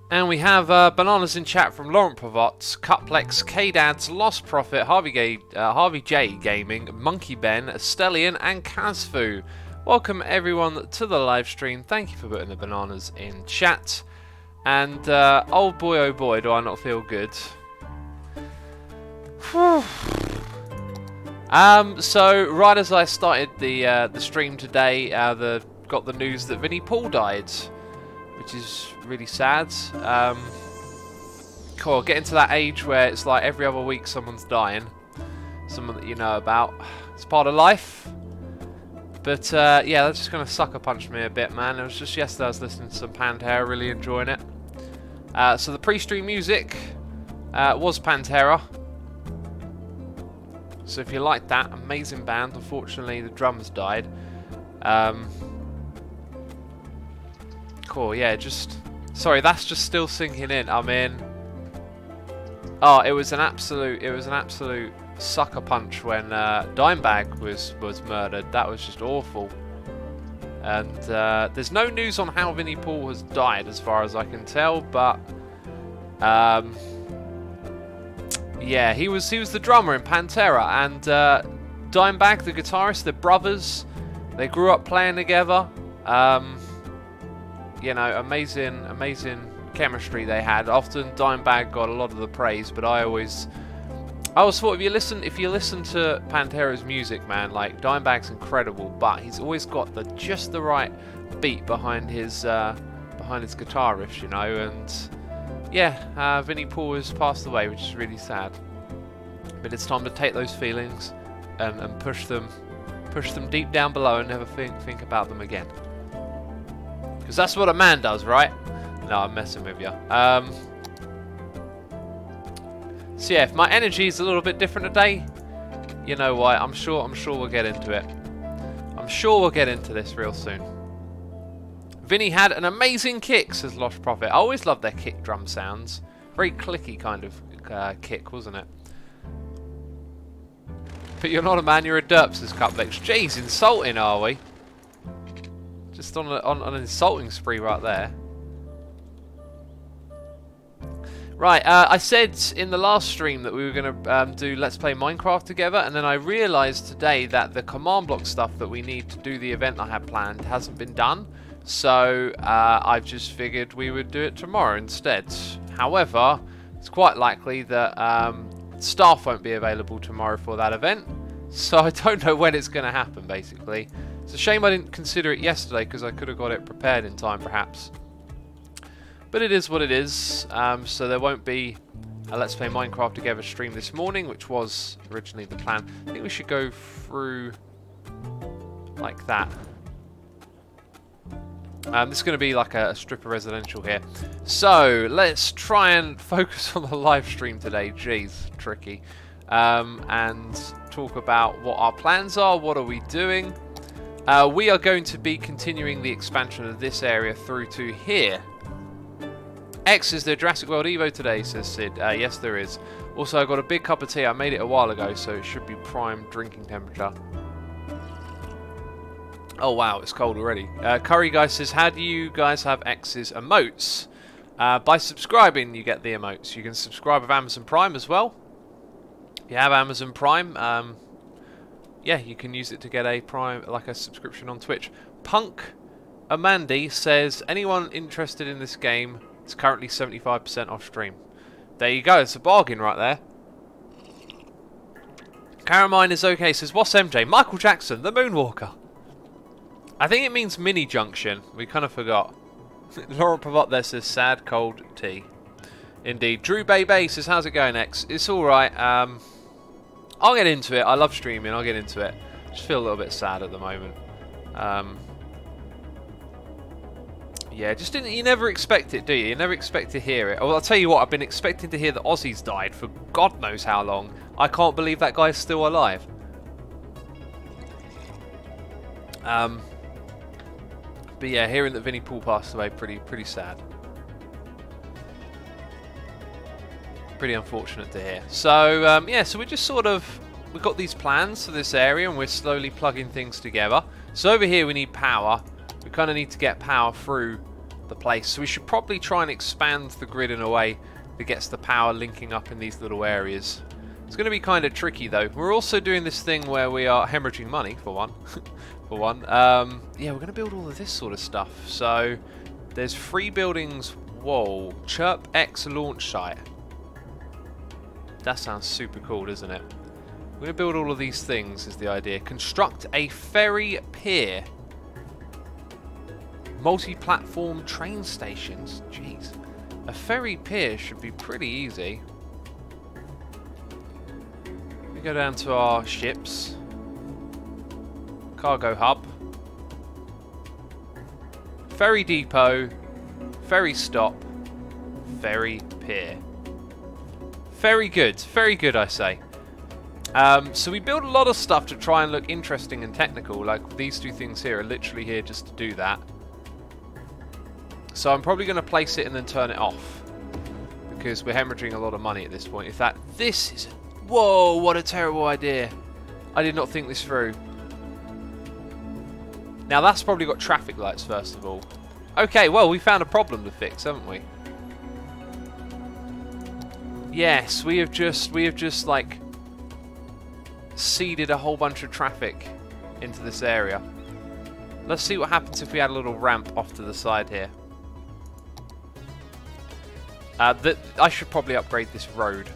And we have bananas in chat from Laurent Pavots, Cuplex, K-Dads, Lost Profit, Harvey J Gaming, Monkey Ben, Stellian, and Kazfu. Welcome everyone to the live stream. Thank you for putting the bananas in chat. And oh boy, do I not feel good. So right as I started the stream today, got the news that Vinnie Paul died, which is really sad. Cool, getting to that age where it's like every other week someone's dying, someone that you know about. It's part of life. But yeah, that's just gonna sucker punch me a bit, man. It was just yesterday I was listening to some Pantera, really enjoying it. So the pre-stream music was Pantera. So if you like that, amazing band. Unfortunately, the drums died. Cool, yeah, just... Sorry, that's just still sinking in. I mean... Oh, it was an absolute sucker punch when Dimebag was murdered. That was just awful. And there's no news on how Vinnie Paul has died, as far as I can tell, but... yeah, he was the drummer in Pantera, and Dimebag, the guitarist, they're brothers. They grew up playing together. You know, amazing chemistry they had. Often Dimebag got a lot of the praise, but I always thought if you listen to Pantera's music, man, like Dimebag's incredible, but he's always got just the right beat behind his guitar riffs, you know. And yeah, Vinnie Paul has passed away, which is really sad. But it's time to take those feelings and push them deep down below and never think about them again. Because that's what a man does, right? No, I'm messing with you. So yeah, if my energy is a little bit different today, you know why. I'm sure we'll get into it. I'm sure we'll get into this real soon. Vinny had an amazing kick, says Lost Prophet. I always loved their kick drum sounds. Very clicky kind of kick, wasn't it? But you're not a man, you're a derp, says Cuplex. Jeez, insulting, are we? Just on an insulting spree right there. Right, I said in the last stream that we were going to do Let's Play Minecraft together, and then I realised today that the command block stuff that we need to do the event I had planned hasn't been done. So I've just figured we would do it tomorrow instead. However, it's quite likely that staff won't be available tomorrow for that event, so I don't know when it's going to happen, basically. It's a shame I didn't consider it yesterday, because I could have got it prepared in time, perhaps. But it is what it is, so there won't be a Let's Play Minecraft Together stream this morning, which was originally the plan. I think we should go through like that. This is going to be like a strip of residential here. So, let's try and focus on the live stream today. Jeez, tricky. And talk about what our plans are, what are we doing. We are going to be continuing the expansion of this area through to here. X, is there Jurassic World Evo today, says Sid. Yes, there is. Also, I got a big cup of tea. I made it a while ago, so it should be prime drinking temperature. Oh wow, it's cold already. Curry Guy says, how do you guys have X's emotes? By subscribing, you get the emotes. You can subscribe with Amazon Prime as well. If you have Amazon Prime, yeah, you can use it to get a Prime, like a subscription on Twitch. Punk Amandi says, anyone interested in this game? It's currently 75% off stream. There you go, it's a bargain right there. Caramine is okay, says, what's MJ? Michael Jackson, the Moonwalker. I think it means mini junction. We kind of forgot. Laura Pavot there says, sad cold tea. Indeed. Drew Bay says, how's it going, X? It's alright. I'll get into it. I love streaming. I'll get into it. Just feel a little bit sad at the moment. Yeah, just didn't. You never expect it, do you? You never expect to hear it. Well, I'll tell you what. I've been expecting to hear that Ozzy's died for God knows how long. I can't believe that guy's still alive. But yeah, hearing that Vinnie Paul passed away, pretty sad. Pretty unfortunate to hear. So yeah, so we're just we've got these plans for this area, and we're slowly plugging things together. So over here we need power. We kind of need to get power through the place. So we should probably try and expand the grid in a way that gets the power linking up in these little areas. It's going to be kind of tricky though. We're also doing this thing where we are hemorrhaging money, for one. Yeah, we're going to build all of this sort of stuff. So there's 3 buildings. Whoa, Chirp X launch site. That sounds super cool, doesn't it? We're going to build all of these things is the idea. Construct a ferry pier. Multi-platform train stations. Jeez. A ferry pier should be pretty easy. We go down to our ships. Cargo hub. Ferry depot. Ferry stop. Ferry pier. Very good, I say. So we build a lot of stuff to try and look interesting and technical. Like these 2 things here are literally here just to do that. So I'm probably going to place it and then turn it off, because we're hemorrhaging a lot of money at this point. In fact, this is... Whoa, what a terrible idea. I did not think this through. Now that's probably got traffic lights first of all. Okay, well, we found a problem to fix, haven't we? Yes, we have just like seeded a whole bunch of traffic into this area. Let's see what happens if we add a little ramp off to the side here. I should probably upgrade this road.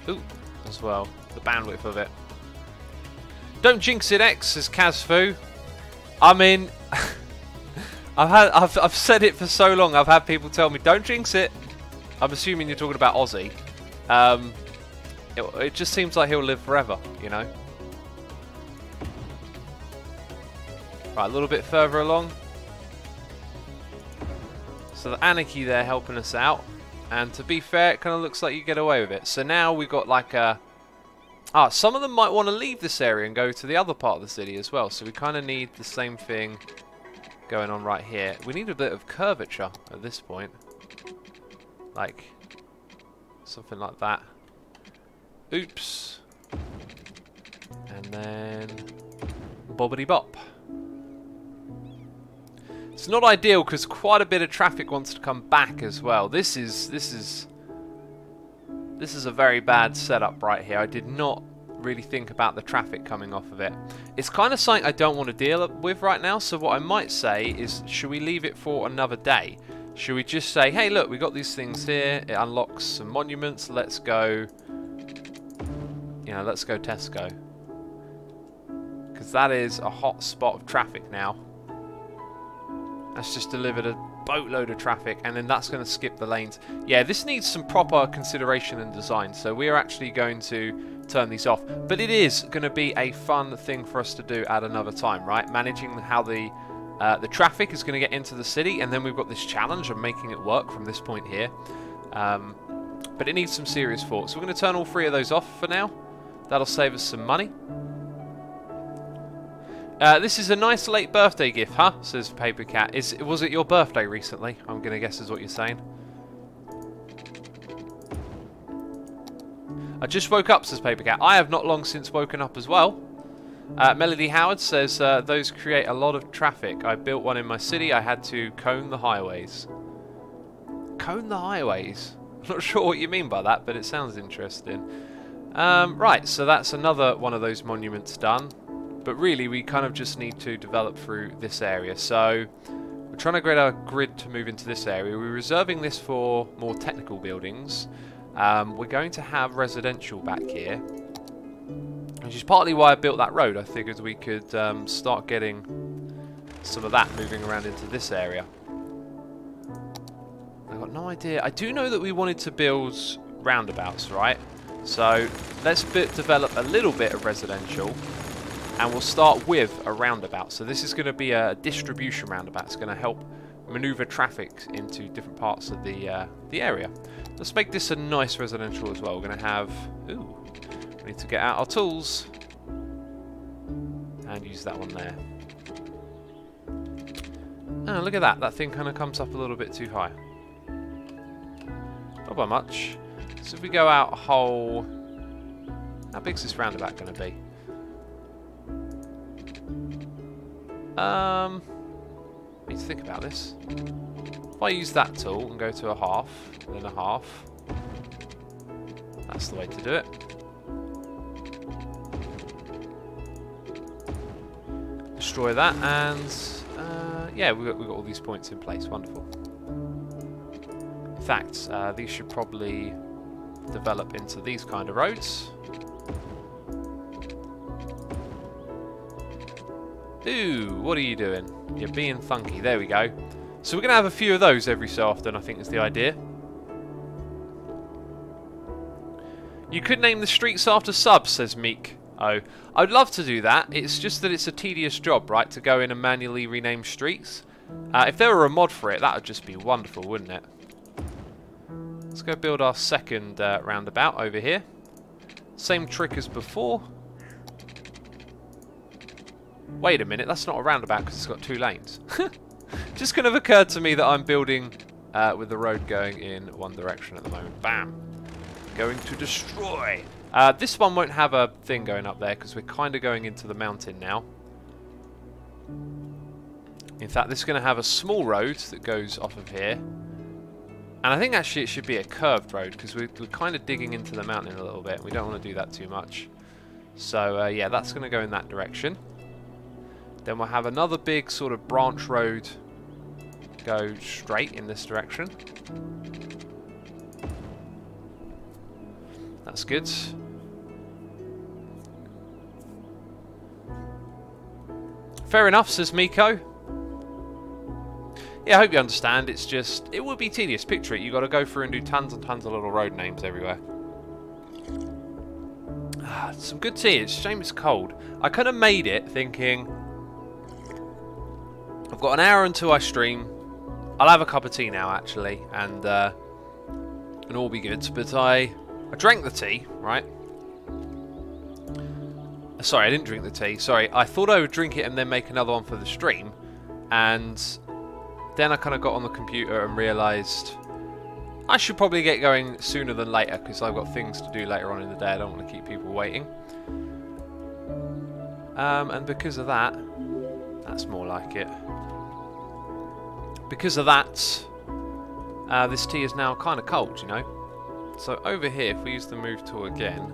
Ooh, as well. The bandwidth of it. Don't jinx it, X, says Kazfu. I mean, I've said it for so long. I've had people tell me, don't jinx it. I'm assuming you're talking about Aussie. It just seems like he'll live forever, you know. Right, a little bit further along. So the Anarchy there helping us out. And to be fair, it kind of looks like you get away with it. So now we've got like a... some of them might want to leave this area and go to the other part of the city as well. So we kind of need the same thing going on right here. We need a bit of curvature at this point. Like, something like that. Oops. And then... bobbity bop. It's not ideal because quite a bit of traffic wants to come back as well. This is a very bad setup right here. I did not really think about the traffic coming off of it. It's kind of something I don't want to deal with right now. So what I might say is, should we leave it for another day? Should we just say, hey, look, we got these things here. It unlocks some monuments. Let's go. You know, let's go Tesco. Because that is a hot spot of traffic now. That's just delivered a boatload of traffic, and then that's going to skip the lanes. Yeah, this needs some proper consideration and design, so we are actually going to turn these off. But it is going to be a fun thing for us to do at another time, right? Managing how the traffic is going to get into the city, and then we've got this challenge of making it work from this point here. But it needs some serious thought. So we're going to turn all 3 of those off for now. That'll save us some money. This is a nice late birthday gift, huh? Says Paper Cat. Was it your birthday recently? I'm going to guess is what you're saying. I just woke up, says Paper Cat. I have not long since woken up as well. Melody Howard says, those create a lot of traffic. I built one in my city. I had to cone the highways. Cone the highways? I'm not sure what you mean by that, but it sounds interesting. Right, so that's another one of those monuments done. But really, we kind of just need to develop through this area. So we're trying to get our grid to move into this area. We're reserving this for more technical buildings. We're going to have residential back here, which is partly why I built that road. I figured we could start getting some of that moving around into this area. I've got no idea. I do know that we wanted to build roundabouts, right? So let's develop a little bit of residential. And we'll start with a roundabout. So this is going to be a distribution roundabout. It's going to help maneuver traffic into different parts of the area. Let's make this a nice residential as well. We're going to have... Ooh, we need to get out our tools. And use that one there. Oh, look at that. That thing kind of comes up a little bit too high. Not by much. So if we go out a whole... How big's this roundabout going to be? Need to think about this. If I use that tool and go to a half, then a half, that's the way to do it. Destroy that, and yeah, we've got all these points in place. Wonderful. In fact, these should probably develop into these kind of roads. Ooh, what are you doing? You're being funky. There we go. So we're going to have a few of those every so often, I think is the idea. You could name the streets after subs, says Meek. Oh, I'd love to do that. It's just that it's a tedious job, right, to go in and manually rename streets. If there were a mod for it, that would just be wonderful, wouldn't it? Let's go build our second roundabout over here. Same trick as before. Wait a minute, that's not a roundabout because it's got 2 lanes. Just kind of occurred to me that I'm building with the road going in one direction at the moment. Bam! Going to destroy. This one won't have a thing going up there because we're kind of going into the mountain now. In fact, this is going to have a small road that goes off of here. And I think actually it should be a curved road because we're kind of digging into the mountain a little bit. We don't want to do that too much. So yeah, that's going to go in that direction. Then we'll have another big sort of branch road go straight in this direction. That's good. Fair enough, says Miko. Yeah, I hope you understand. It's just, it would be tedious. Picture it, you've got to go through and do tons and tons of little road names everywhere. Some good tea. It's a shame it's cold. I kind of made it thinking, I've got an hour until I stream. I'll have a cup of tea now, actually, and all be good. But I drank the tea, right? Sorry, I didn't drink the tea. Sorry, I thought I would drink it and then make another one for the stream. And then I kind of got on the computer and realised I should probably get going sooner than later because I've got things to do later on in the day. I don't want to keep people waiting. And because of that, that's more like it. Because of that, this tea is now kind of cold, you know. So over here, if we use the move tool again,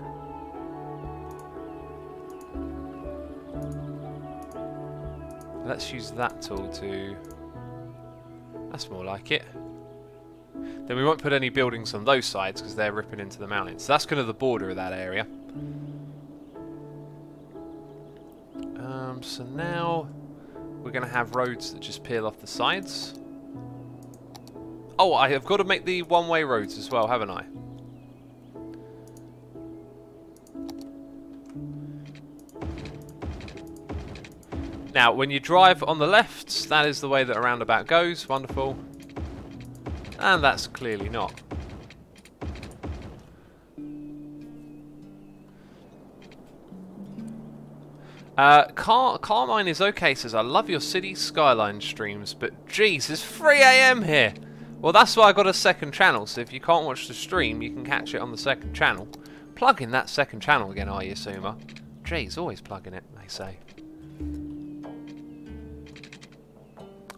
let's use that tool to... That's more like it. Then we won't put any buildings on those sides because they're ripping into the mountains. So that's kind of the border of that area. So now we're going to have roads that just peel off the sides. Oh, I have got to make the one-way roads as well, haven't I? Now, when you drive on the left, that is the way that a roundabout goes. Wonderful. And that's clearly not. Carmine is okay, says, I love your city Skylines streams, but geez, it's 3 AM here. Well, that's why I got a second channel, so if you can't watch the stream, you can catch it on the second channel. Plug in that second channel again, are you, Suma? Jeez, always plugging it, they say.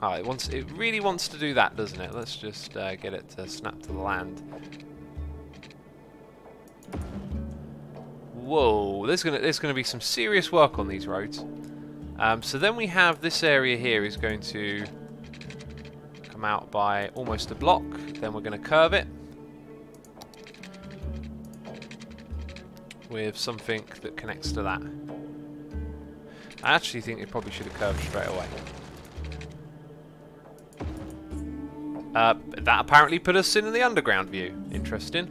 Alright, it really wants to do that, doesn't it? Let's just get it to snap to the land. Whoa, there's gonna be some serious work on these roads. So then we have this area here is going to come out by almost a block. Then we're going to curve it with something that connects to that. I actually think it probably should have curved straight away. That apparently put us in the underground view. Interesting.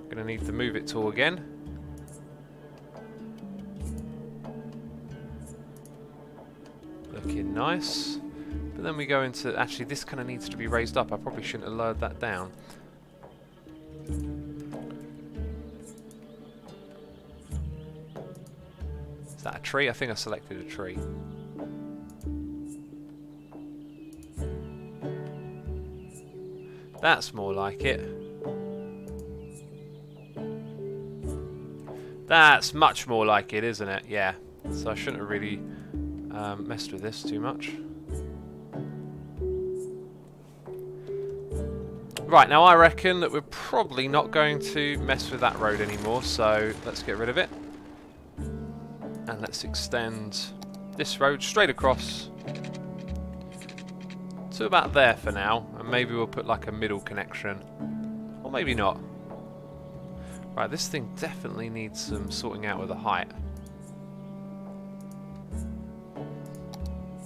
Going to need to move it tool again. Looking nice. But then we go into... Actually, this kind of needs to be raised up. I probably shouldn't have lowered that down. Is that a tree? I think I selected a tree. That's more like it. That's much more like it, isn't it? Yeah. So I shouldn't have really messed with this too much. Right, now I reckon that we're probably not going to mess with that road anymore, so let's get rid of it. And let's extend this road straight across to about there for now, and maybe we'll put like a middle connection, or maybe not. Right, this thing definitely needs some sorting out with the height.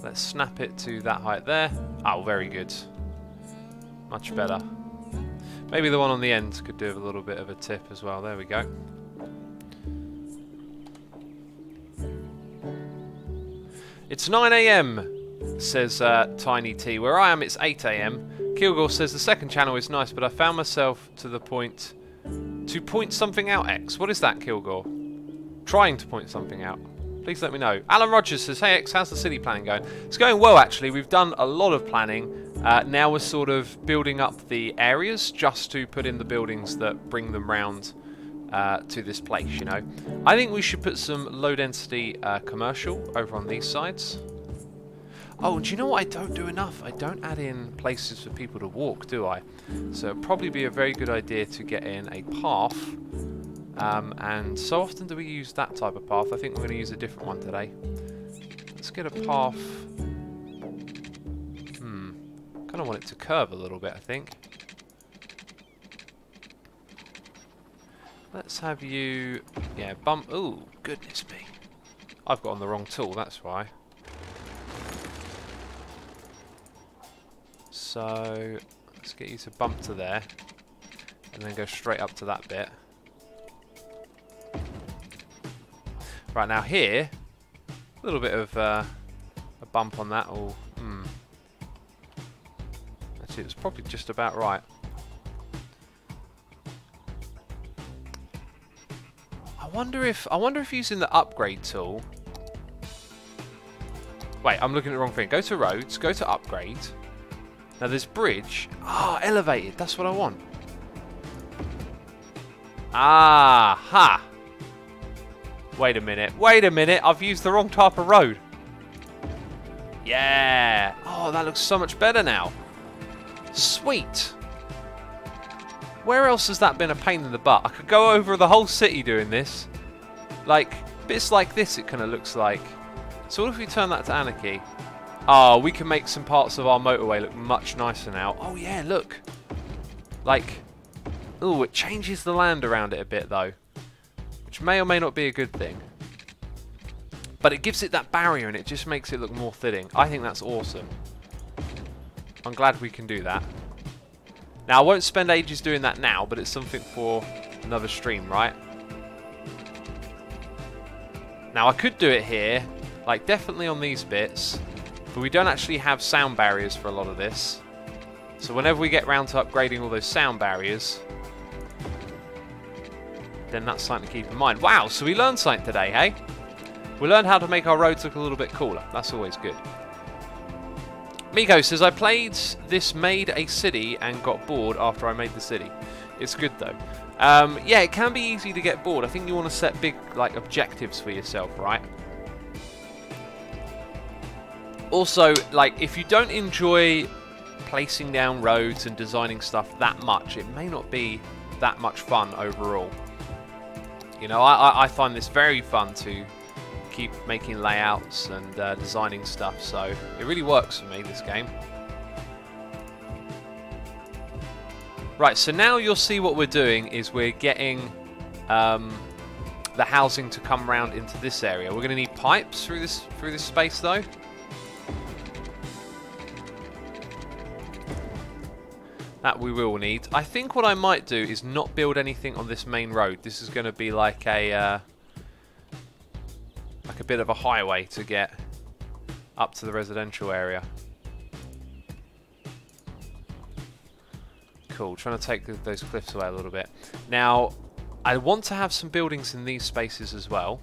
Let's snap it to that height there. Oh, very good. Much better. Maybe the one on the end could do a little bit of a tip as well. There we go. It's 9 AM, says Tiny T. Where I am, it's 8 AM. Kilgore says the second channel is nice, but I found myself to the point to point something out. X. What is that, Kilgore? Trying to point something out. Please let me know. Alan Rogers says, hey X, how's the city planning going? It's going well, actually. We've done a lot of planning. Now we're sort of building up the areas just to put in the buildings that bring them round to this place, you know. I think we should put some low density commercial over on these sides. Oh, and do you know what I don't do enough? I don't add in places for people to walk, do I? So it'd probably be a very good idea to get in a path. And so often do we use that type of path. I think we're going to use a different one today. Let's get a path. Kind of want it to curve a little bit, I think. Let's have you... yeah, bump... ooh, goodness me. I've got on the wrong tool, that's why. So, let's get you to bump to there. And then go straight up to that bit. Right, now here, a little bit of a bump on that. Or, actually, it's probably just about right. I wonder if using the upgrade tool. Wait, I'm looking at the wrong thing. Go to roads, go to upgrade. Now there's bridge. Ah, elevated. That's what I want. Ah, ha. Wait a minute. Wait a minute. I've used the wrong type of road. Yeah. Oh, that looks so much better now. Sweet. Where else has that been a pain in the butt? I could go over the whole city doing this. Like, bits like this it kind of looks like. So what if we turn that to Anarchy? Oh, we can make some parts of our motorway look much nicer now. Oh yeah, look. Like, ooh, it changes the land around it a bit though. Which may or may not be a good thing. But it gives it that barrier and it just makes it look more fitting. I think that's awesome. I'm glad we can do that. Now, I won't spend ages doing that now, but it's something for another stream, right? Now, I could do it here, like definitely on these bits, but we don't actually have sound barriers for a lot of this. So whenever we get round to upgrading all those sound barriers, then that's something to keep in mind. Wow, so we learned something today, hey? We learned how to make our roads look a little bit cooler. That's always good. Miko says, I played this made a city and got bored after I made the city. It's good though. Yeah, it can be easy to get bored. I think you want to set big like objectives for yourself, right? Also, like if you don't enjoy placing down roads and designing stuff that much, it may not be that much fun overall. You know, I find this very fun to keep making layouts and designing stuff, so it really works for me, this game. Right, so now you'll see what we're doing is we're getting the housing to come round into this area. We're going to need pipes through this space though. That we will need. I think what I might do is not build anything on this main road. This is going to be like a bit of a highway to get up to the residential area. Cool, trying to take those cliffs away a little bit. Now, I want to have some buildings in these spaces as well.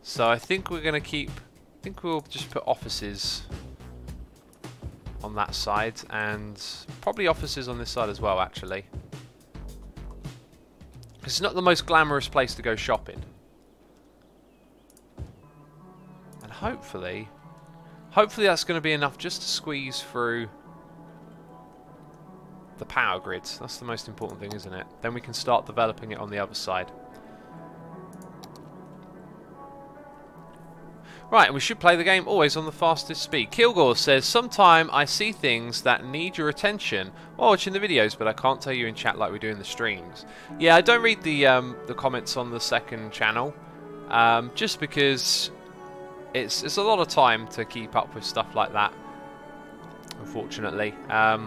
So I think we're going to keep... I think we'll just put offices on that side, and probably offices on this side as well, actually. It's not the most glamorous place to go shopping. And hopefully that's going to be enough just to squeeze through the power grids. That's the most important thing, isn't it? Then we can start developing it on the other side. Right, and we should play the game always on the fastest speed. Kilgore says, sometime I see things that need your attention while watching the videos, but I can't tell you in chat like we do in the streams. Yeah, I don't read the comments on the second channel, just because it's a lot of time to keep up with stuff like that, unfortunately.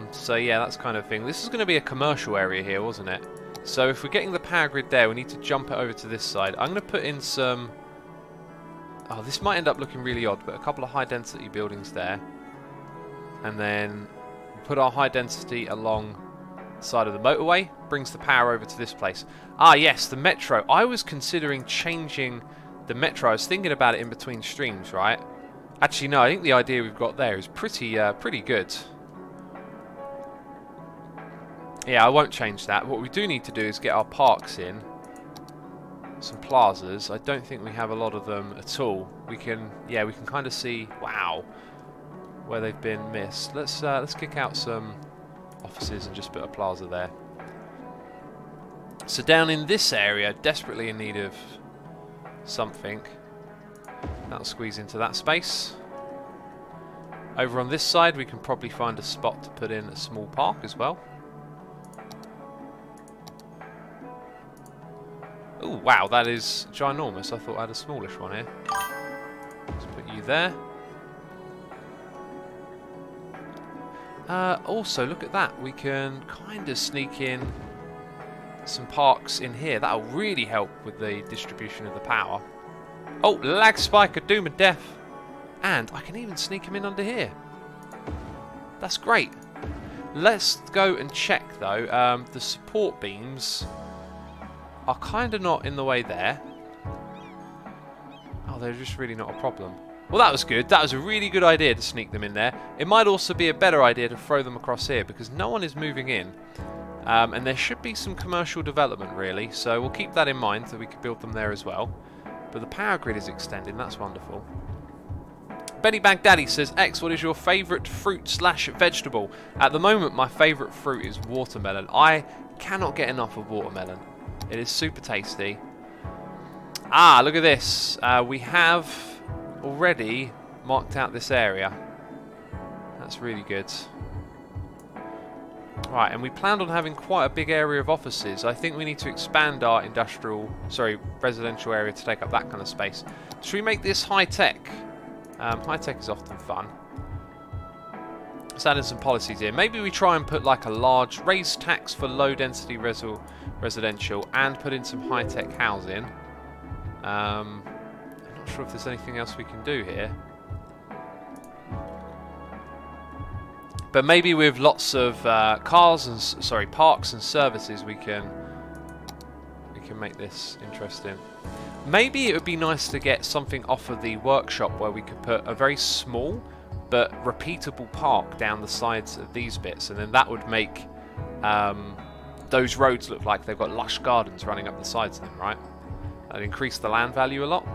So yeah, that's kind of thing. This is going to be a commercial area here, wasn't it? So if we're getting the power grid there, we need to jump it over to this side. I'm going to put in some... Oh, this might end up looking really odd, but a couple of high-density buildings there. And then put our high-density along the side of the motorway. Brings the power over to this place. Ah, yes, the metro. I was considering changing the metro. I was thinking about it in between streams, right? Actually, no, I think the idea we've got there is pretty good. Yeah, I won't change that. What we do need to do is get our parks in. Some plazas. I don't think we have a lot of them at all. We can kind of see, wow, where they've been missed. Let's kick out some offices and just put a plaza there. So down in this area, desperately in need of something. That'll squeeze into that space. Over on this side, we can probably find a spot to put in a small park as well. Oh wow, that is ginormous. I thought I had a smallish one here. Let's put you there. Also, look at that. We can kind of sneak in some parks in here. That'll really help with the distribution of the power. Oh, lag spike of doom and death. And I can even sneak them in under here. That's great. Let's go and check, though. The support beams are kind of not in the way there. Oh, they're just really not a problem. Well, that was good. That was a really good idea to sneak them in there. It might also be a better idea to throw them across here because no one is moving in. And there should be some commercial development, really. So we'll keep that in mind, that we could build them there as well. But the power grid is extending. That's wonderful. Benny Baghdadi says, X, what is your favourite fruit/vegetable? At the moment, my favourite fruit is watermelon. I cannot get enough of watermelon. It is super tasty. Ah, look at this. We have already marked out this area. That's really good. Right, and we planned on having quite a big area of offices. I think we need to expand our residential area to take up that kind of space. Should we make this high-tech? High-tech is often fun. Let's add in some policies here. Maybe we try and put like a large raise tax for low-density residential and put in some high-tech housing. I'm not sure if there's anything else we can do here. But maybe with lots of parks and services, we can make this interesting. Maybe it would be nice to get something off of the workshop where we could put a very small but repeatable park down the sides of these bits, and then that would make those roads look like they've got lush gardens running up the sides of them, right? That'd increase the land value a lot.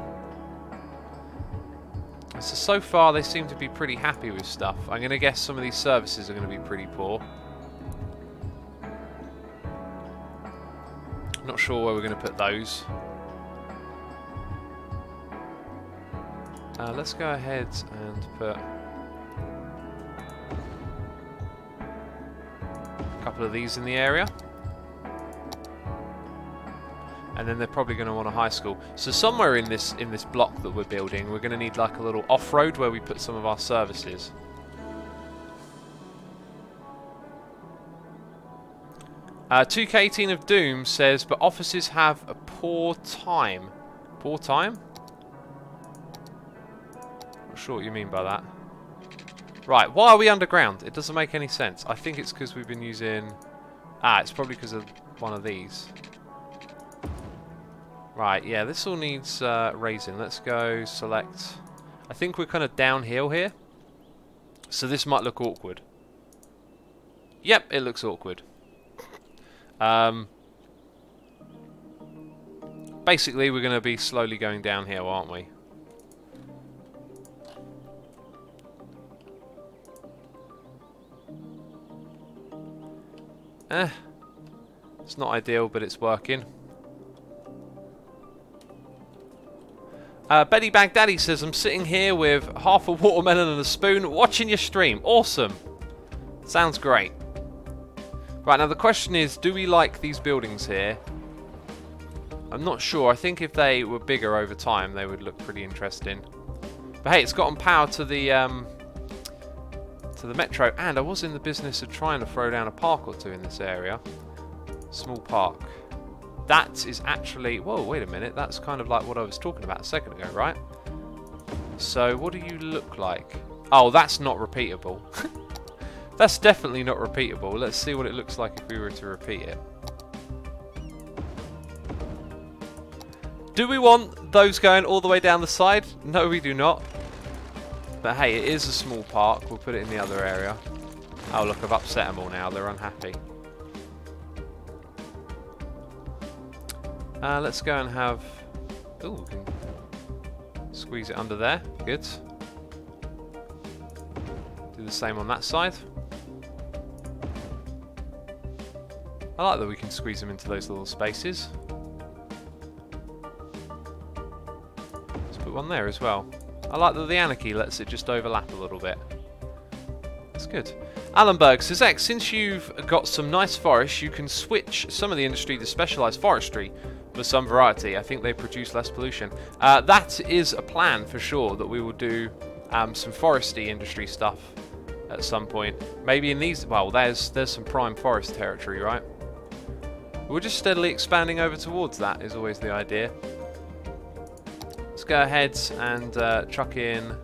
So far they seem to be pretty happy with stuff. I'm going to guess some of these services are going to be pretty poor. Not sure where we're going to put those. Let's go ahead and put a couple of these in the area. And then they're probably going to want a high school. So somewhere in this block that we're building, we're going to need like a little off-road where we put some of our services. $2K18 of Doom says, but offices have a poor time. Poor time? Not sure what you mean by that. Right, why are we underground? It doesn't make any sense. I think it's because we've been using... it's probably because of one of these. Right, yeah, this all needs raising. Let's go select... I think we're kind of downhill here. So this might look awkward. Yep, it looks awkward. Basically, we're going to be slowly going downhill, aren't we? It's not ideal, but it's working. Betty Baghdadi says, I'm sitting here with half a watermelon and a spoon watching your stream. Awesome. Sounds great. Right, now the question is, do we like these buildings here? I'm not sure. I think if they were bigger over time, they would look pretty interesting. But hey, it's gotten power to the metro, and I was in the business of trying to throw down a park or two in this area. Small park. That is actually... Whoa, wait a minute. That's kind of like what I was talking about a second ago, right? So, what do you look like? Oh, that's not repeatable. That's definitely not repeatable. Let's see what it looks like if we were to repeat it. Do we want those going all the way down the side? No, we do not. But hey, it is a small park. We'll put it in the other area. Oh, look, I've upset them all now. They're unhappy. Let's go and have... Ooh, we can squeeze it under there. Good. Do the same on that side. I like that we can squeeze them into those little spaces. Let's put one there as well. I like that the anarchy lets it just overlap a little bit. That's good. Allenberg says, X, since you've got some nice forests, you can switch some of the industry to specialised forestry for some variety. I think they produce less pollution. That is a plan for sure, that we will do some foresty industry stuff at some point. Maybe in these... Well, there's some prime forest territory, right? We're just steadily expanding over towards that, is always the idea. Let's go ahead and chuck in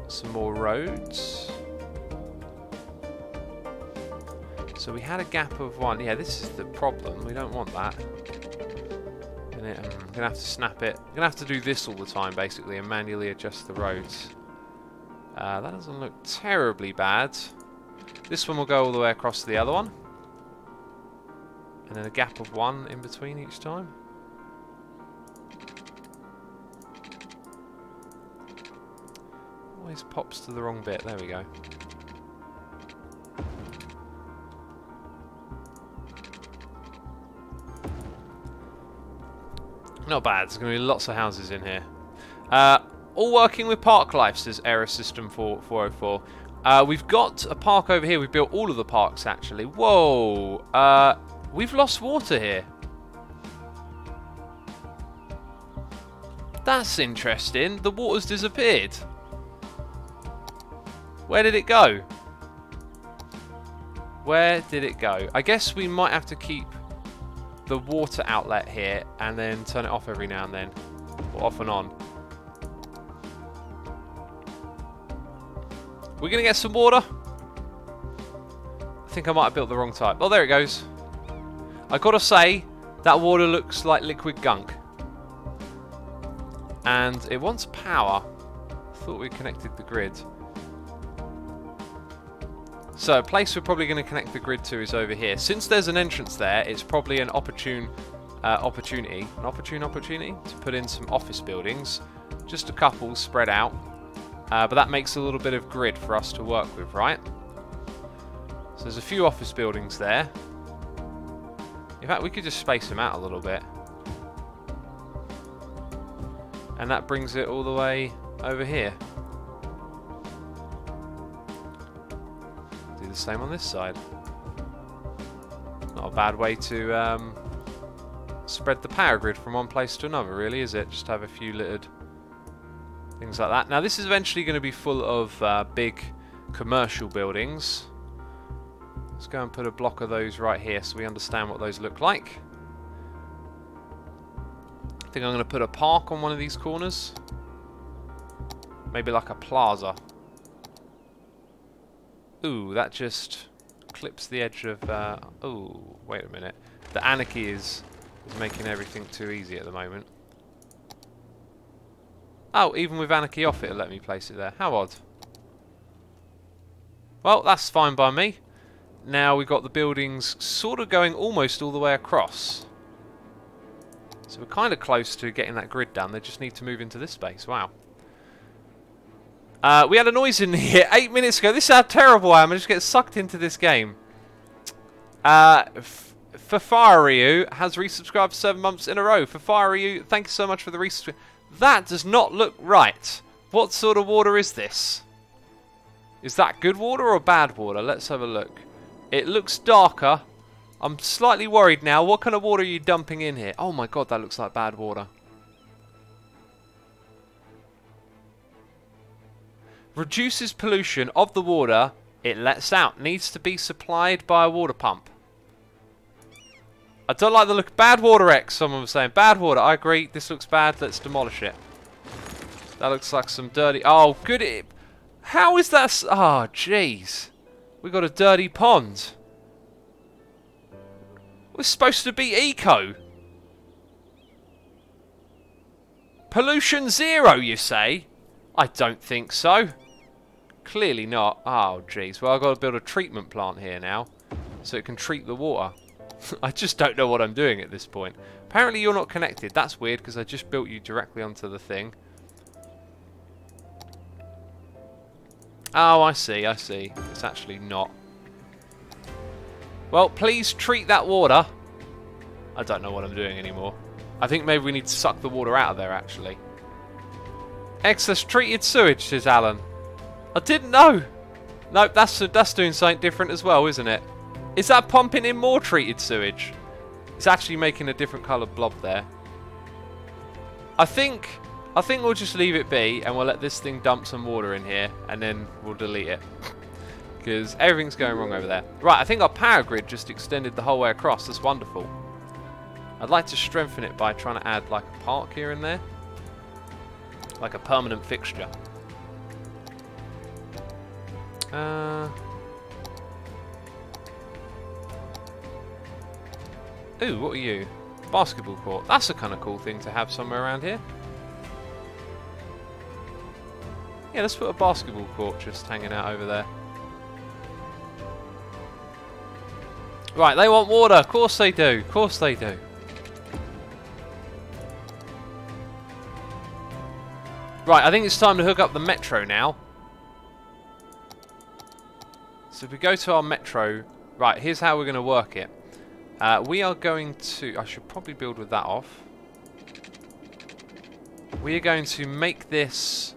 some more roads. So we had a gap of one. Yeah, this is the problem. We don't want that. I'm going to have to snap it. I'm going to have to do this all the time, basically, and manually adjust the roads. That doesn't look terribly bad. This one will go all the way across to the other one. And then a gap of one in between each time. Always pops to the wrong bit. There we go. Not bad. There's going to be lots of houses in here. All working with Parklife, says Error System 404. We've got a park over here. We've built all of the parks, actually. Whoa. We've lost water here. That's interesting. The water's disappeared. Where did it go? Where did it go? I guess we might have to keep the water outlet here and then turn it off every now and then. Or off and on. We're going to get some water. I think I might have built the wrong type. Oh, there it goes. I gotta say, that water looks like liquid gunk. And it wants power. I thought we connected the grid. So, a place we're probably going to connect the grid to is over here. Since there's an entrance there, it's probably an opportunity to put in some office buildings. Just a couple spread out. But that makes a little bit of grid for us to work with, right? So there's a few office buildings there. In fact, we could just space them out a little bit. And that brings it all the way over here. Do the same on this side. Not a bad way to spread the power grid from one place to another, really, is it? Just have a few littered things like that. Now, this is eventually going to be full of big commercial buildings. Let's go and put a block of those right here so we understand what those look like. I think I'm going to put a park on one of these corners. Maybe like a plaza. Ooh, that just clips the edge of... ooh, wait a minute. The anarchy is making everything too easy at the moment. Oh, even with anarchy off, it'll let me place it there. How odd. Well, that's fine by me. Now we've got the buildings sort of going almost all the way across. So we're kind of close to getting that grid done. They just need to move into this space. Wow. We had a noise in here 8 minutes ago. This is how terrible I am. I just get sucked into this game. Fafaryu has resubscribed for 7 months in a row. Fafaryu, thank you so much for the resubscribe. That does not look right. What sort of water is this? Is that good water or bad water? Let's have a look. It looks darker. I'm slightly worried now. What kind of water are you dumping in here? Oh my god, that looks like bad water. Reduces pollution of the water it lets out. Needs to be supplied by a water pump. I don't like the look. Bad water X, someone was saying. Bad water, I agree. This looks bad. Let's demolish it. That looks like some dirty... Oh, good. How is that... Oh, jeez. We got a dirty pond. We're supposed to be eco. Pollution zero, you say? I don't think so. Clearly not. Oh, jeez. Well, I've got to build a treatment plant here now, so it can treat the water. I just don't know what I'm doing at this point. Apparently you're not connected. That's weird, because I just built you directly onto the thing. Oh, I see, I see. It's actually not. Well, please treat that water. I don't know what I'm doing anymore. I think maybe we need to suck the water out of there, actually. Excess treated sewage, says Alan. I didn't know. Nope, that's doing something different as well, isn't it? Is that pumping in more treated sewage? It's actually making a different coloured blob there. I think we'll just leave it be, and we'll let this thing dump some water in here, and then we'll delete it. Because everything's going wrong over there. Right, I think our power grid just extended the whole way across. That's wonderful. I'd like to strengthen it by trying to add like a park here and there. Like a permanent fixture. Ooh, what are you? Basketball court. That's a kind of cool thing to have somewhere around here. Yeah, let's put a basketball court just hanging out over there. Right, they want water. Of course they do. Of course they do. Right, I think it's time to hook up the metro now. So if we go to our metro... Right, here's how we're going to work it. We are going to... I should probably build with that off. We are going to make this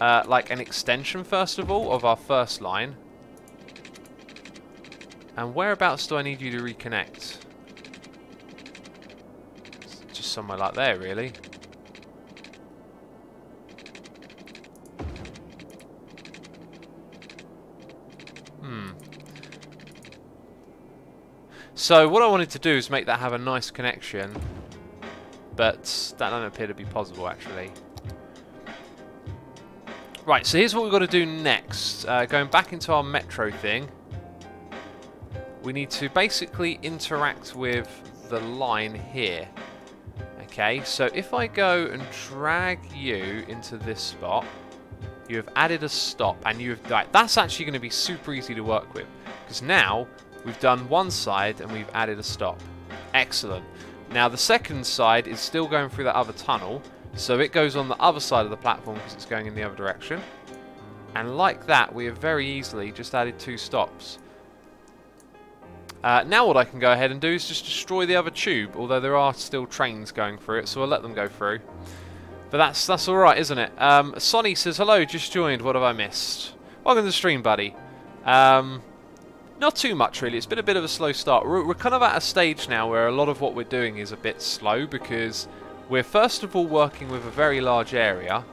like an extension, first of all, of our first line. And whereabouts do I need you to reconnect? Just somewhere like there, really. So what I wanted to do is make that have a nice connection, but that doesn't appear to be possible, actually. Right, so here's what we've got to do next. Going back into our metro thing, we need to basically interact with the line here. Okay, so if I go and drag you into this spot, you have added a stop, and you have... Right, that's actually going to be super easy to work with, because now... We've done one side and we've added a stop. Excellent. Now the second side is still going through that other tunnel, so it goes on the other side of the platform because it's going in the other direction. And like that, we have very easily just added 2 stops. Now what I can go ahead and do is just destroy the other tube, although there are still trains going through it, so I'll let them go through. But that's alright, isn't it? Sonny says, hello, just joined, what have I missed? Welcome to the stream, buddy. Not too much, really. It's been a bit of a slow start. We're kind of at a stage now where a lot of what we're doing is a bit slow because we're first of all working with a very large area,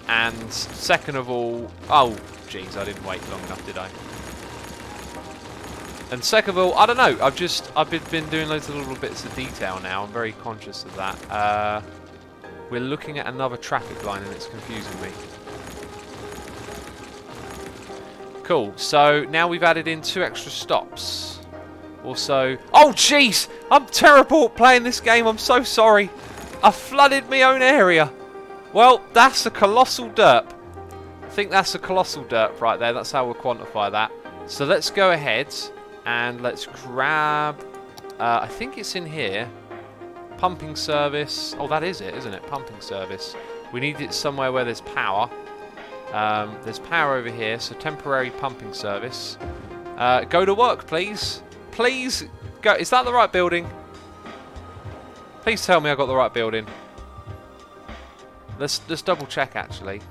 and second of all... Oh, jeez, I didn't wait long enough, did I? And second of all, I don't know. I've been doing loads of little bits of detail now. I'm very conscious of that. We're looking at another traffic line, and it's confusing me. Cool, so now we've added in 2 extra stops. Also... Oh, jeez! I'm terrible at playing this game, I'm so sorry. I flooded my own area. Well, that's a colossal derp. I think that's a colossal derp right there, that's how we'll quantify that. So let's go ahead and let's grab... I think it's in here. Pumping service. Oh, that is it, isn't it? Pumping service. We need it somewhere where there's power. There's power over here, so temporary pumping service. Go to work, please. Please go. Is that the right building? Please tell me I got the right building. Let's double check actually.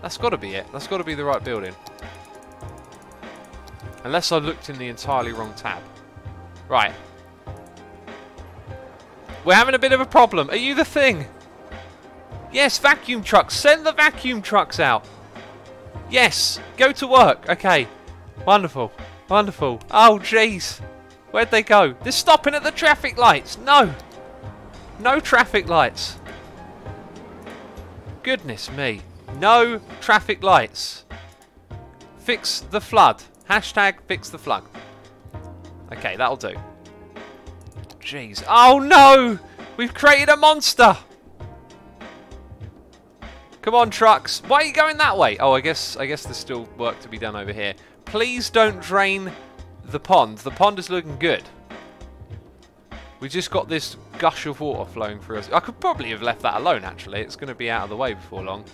That's got to be it. That's got to be the right building. Unless I looked in the entirely wrong tab. Right. We're having a bit of a problem. Are you the thing? Yes, vacuum trucks. Send the vacuum trucks out. Yes. Go to work. Okay. Wonderful. Wonderful. Oh, jeez. Where'd they go? They're stopping at the traffic lights. No. No traffic lights. Goodness me. No traffic lights. Fix the flood. Hashtag fix the flood. Okay, that'll do. Jeez. Oh no! We've created a monster! Come on, trucks. Why are you going that way? Oh, I guess there's still work to be done over here. Please don't drain the pond. The pond is looking good. We just got this gush of water flowing through us. I could probably have left that alone, actually. It's going to be out of the way before long.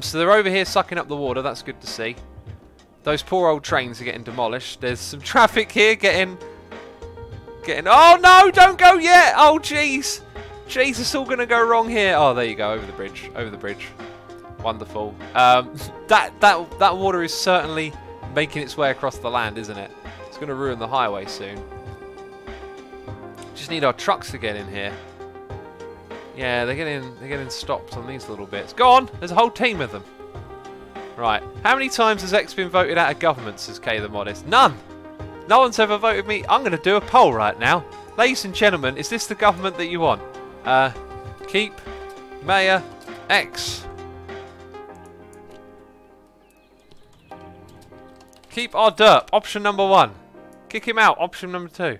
So they're over here sucking up the water. That's good to see. Those poor old trains are getting demolished. There's some traffic here getting... Oh, no! Don't go yet! Oh, jeez! Jeez, it's all going to go wrong here. Oh, there you go. Over the bridge. Over the bridge. Wonderful. That water is certainly making its way across the land, isn't it? It's going to ruin the highway soon. Just need our trucks to get in here. Yeah, they're getting stopped on these little bits. Go on! There's a whole team of them. Right. How many times has X been voted out of government, says K the Modest? None! No one's ever voted me. I'm going to do a poll right now. Ladies and gentlemen, is this the government that you want? Keep Mayor X. Keep our derp. Option number 1. Kick him out. Option number 2.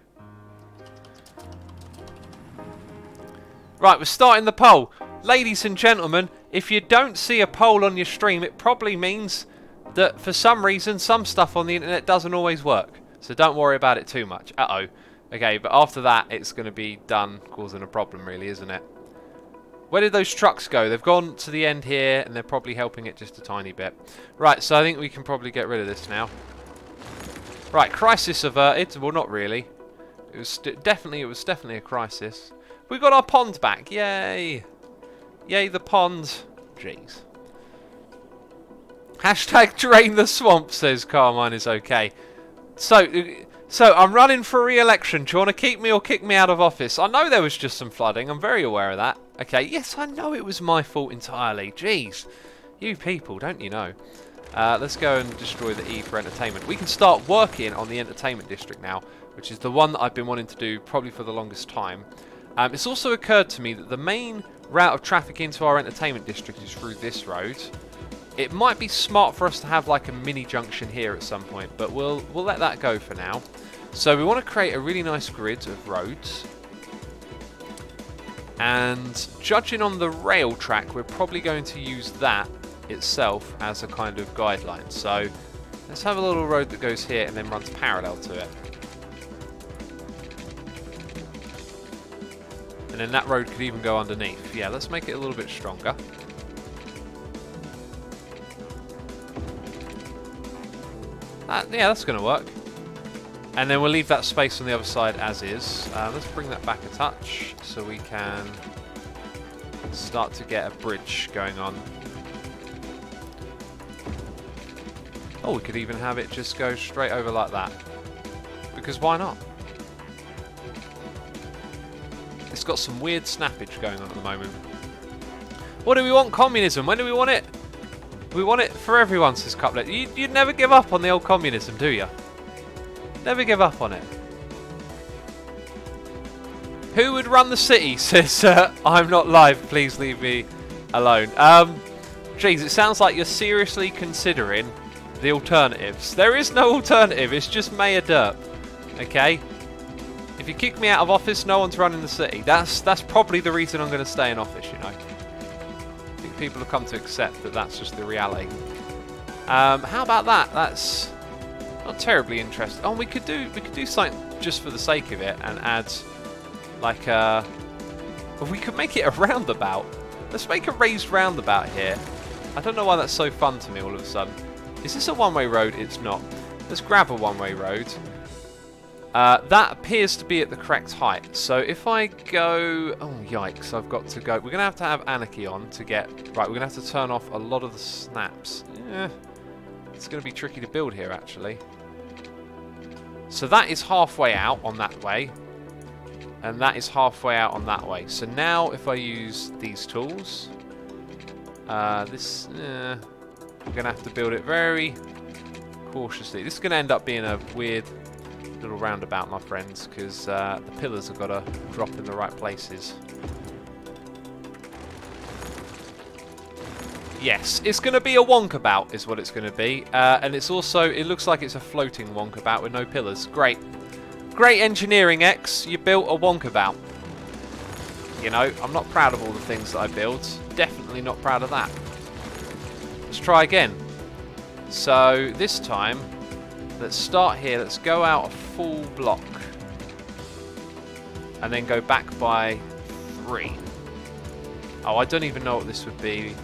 Right, we're starting the poll. Ladies and gentlemen, if you don't see a poll on your stream, it probably means that for some reason, some stuff on the internet doesn't always work. So don't worry about it too much. Uh-oh. Okay, but after that, it's going to be done causing a problem, really, isn't it? Where did those trucks go? They've gone to the end here, and they're probably helping it just a tiny bit. Right, so I think we can probably get rid of this now. Right, crisis averted. Well, not really. It was definitely a crisis. We got our pond back. Yay! Yay, the pond. Jeez. Hashtag drain the swamp, says Carmine is okay. So I'm running for re-election. Do you want to keep me or kick me out of office? I know there was just some flooding. I'm very aware of that. Okay, yes, I know it was my fault entirely. Jeez. You people, don't you know? Let's go and destroy the E for entertainment. We can start working on the entertainment district now, which is the one that I've been wanting to do probably for the longest time. It's also occurred to me that the main route of traffic into our entertainment district is through this road. It might be smart for us to have like a mini junction here at some point, but we'll let that go for now. So we want to create a really nice grid of roads. And judging on the rail track, we're probably going to use that itself as a kind of guideline. So let's have a little road that goes here and then runs parallel to it. And then that road could even go underneath. Yeah, let's make it a little bit stronger. Yeah, that's going to work. And then we'll leave that space on the other side as is. Let's bring that back a touch so we can start to get a bridge going on. Oh, we could even have it just go straight over like that. Because why not? It's got some weird snappage going on at the moment. What do we want? Communism. When do we want it? We want it for everyone, says Couplet. You'd never give up on the old communism, do you? Never give up on it. Who would run the city, says I'm not live, please leave me alone. Jeez, it sounds like you're seriously considering the alternatives. There is no alternative, it's just Mayor Derp. Okay? If you kick me out of office, no one's running the city. That's probably the reason I'm going to stay in office, you know. I think people have come to accept that that's just the reality. How about that? That's not terribly interesting. Oh, we could do something just for the sake of it and add like a... Well, we could make it a roundabout. Let's make a raised roundabout here. I don't know why that's so fun to me all of a sudden. Is this a one-way road? It's not. Let's grab a one-way road. That appears to be at the correct height. So if I go... Oh, yikes. I've got to go... We're going to have anarchy on to get... Right, we're going to have to turn off a lot of the snaps. Yeah, it's going to be tricky to build here, actually. So that is halfway out on that way. And that is halfway out on that way. So now if I use these tools... we're going to have to build it very cautiously. This is going to end up being a weird little roundabout, my friends, because the pillars have got to drop in the right places. Yes, it's going to be a wonkabout is what it's going to be. And it's also, it looks like it's a floating wonkabout with no pillars. Great. Great engineering, X. You built a wonkabout. You know, I'm not proud of all the things that I build. Definitely not proud of that. Let's try again. So this time, let's start here. Let's go out a full block. And then go back by 3. Oh, I don't even know what this would be.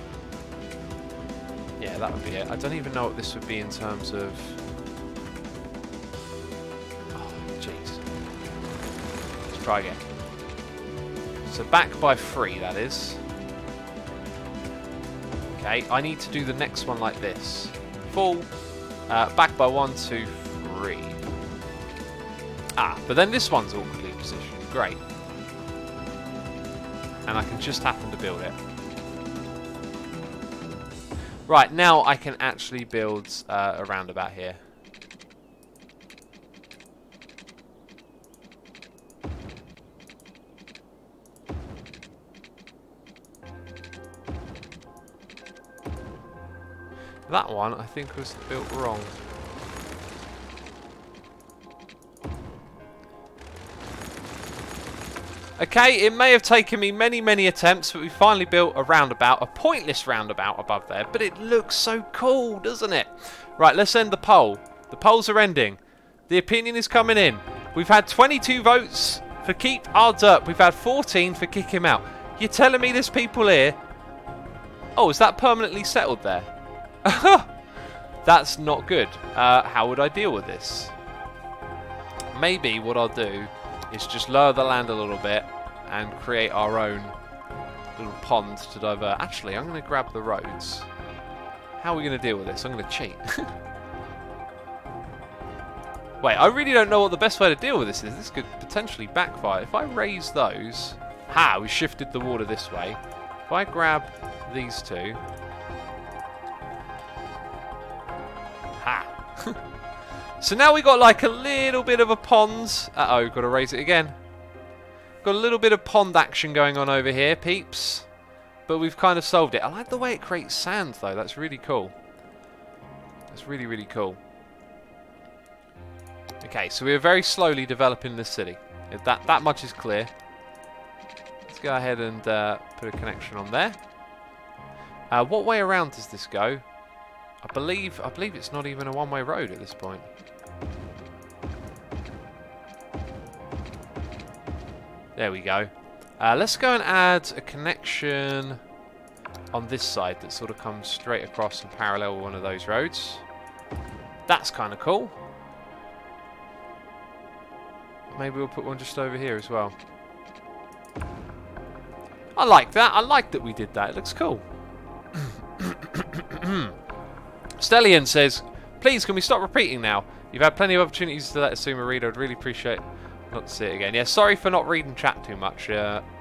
Yeah, that would be it. I don't even know what this would be in terms of... Oh, jeez. Let's try again. So back by 3, that is. Okay, I need to do the next one like this. Full. Back by 1, 2, 3. Ah, but then this one's awkwardly positioned. Great. And I can just happen to build it. Right, now I can actually build a roundabout here. That one, I think, was built wrong. Okay, it may have taken me many, many attempts, but we finally built a roundabout, a pointless roundabout above there, but it looks so cool, doesn't it? Right, let's end the poll. The polls are ending. The opinion is coming in. We've had 22 votes for keep odds up. We've had 14 for kick him out. You're telling me there's people here? Oh, is that permanently settled there? That's not good. How would I deal with this? Maybe what I'll do is just lower the land a little bit and create our own little pond to divert. Actually, I'm going to grab the roads. How are we going to deal with this? I'm going to cheat. Wait, I really don't know what the best way to deal with this is. This could potentially backfire. If I raise those... Ha! We shifted the water this way. If I grab these two... Ha! So now we got like a little bit of a pond. Uh-oh, got to raise it again. Got a little bit of pond action going on over here, peeps. But we've kind of solved it. I like the way it creates sand, though. That's really cool. That's really, really cool. Okay, so we're very slowly developing this city. That much is clear. Let's go ahead and put a connection on there. What way around does this go? I believe it's not even a one-way road at this point. There we go. Let's go and add a connection on this side that sort of comes straight across and parallel with one of those roads. That's kind of cool. Maybe we'll put one just over here as well. I like that. I like that we did that. It looks cool. Stellian says, please, can we stop repeating now? You've had plenty of opportunities to let Asuma read. I'd really appreciate not to see it again. Yeah, sorry for not reading chat too much.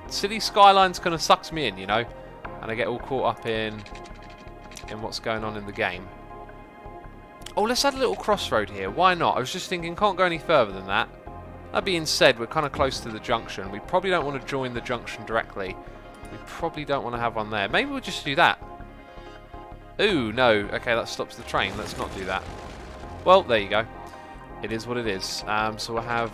City Skylines kind of sucks me in, you know, and I get all caught up in what's going on in the game. Oh, let's add a little crossroad here. Why not? I was just thinking, can't go any further than that. That being said, we're kind of close to the junction. We probably don't want to join the junction directly. We probably don't want to have one there. Maybe we'll just do that. Ooh, no. Okay, that stops the train. Let's not do that. Well, there you go. It is what it is. So we'll have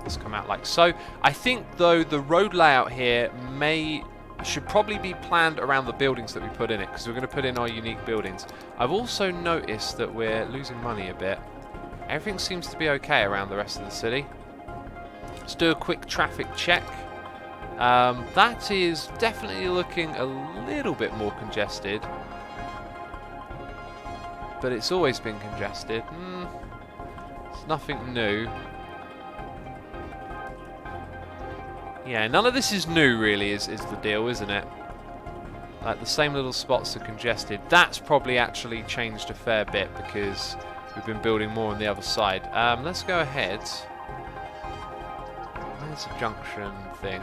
this come out like so. I think, though, the road layout here should probably be planned around the buildings that we put in it, because we're going to put in our unique buildings. I've also noticed that we're losing money a bit. Everything seems to be okay around the rest of the city. Let's do a quick traffic check. That is definitely looking a little bit more congested. But but it's always been congested. It's nothing new. Yeah, none of this is new, really, is the deal, isn't it? Like, the same little spots are congested. That's probably actually changed a fair bit because we've been building more on the other side. Let's go ahead. There's a junction thing.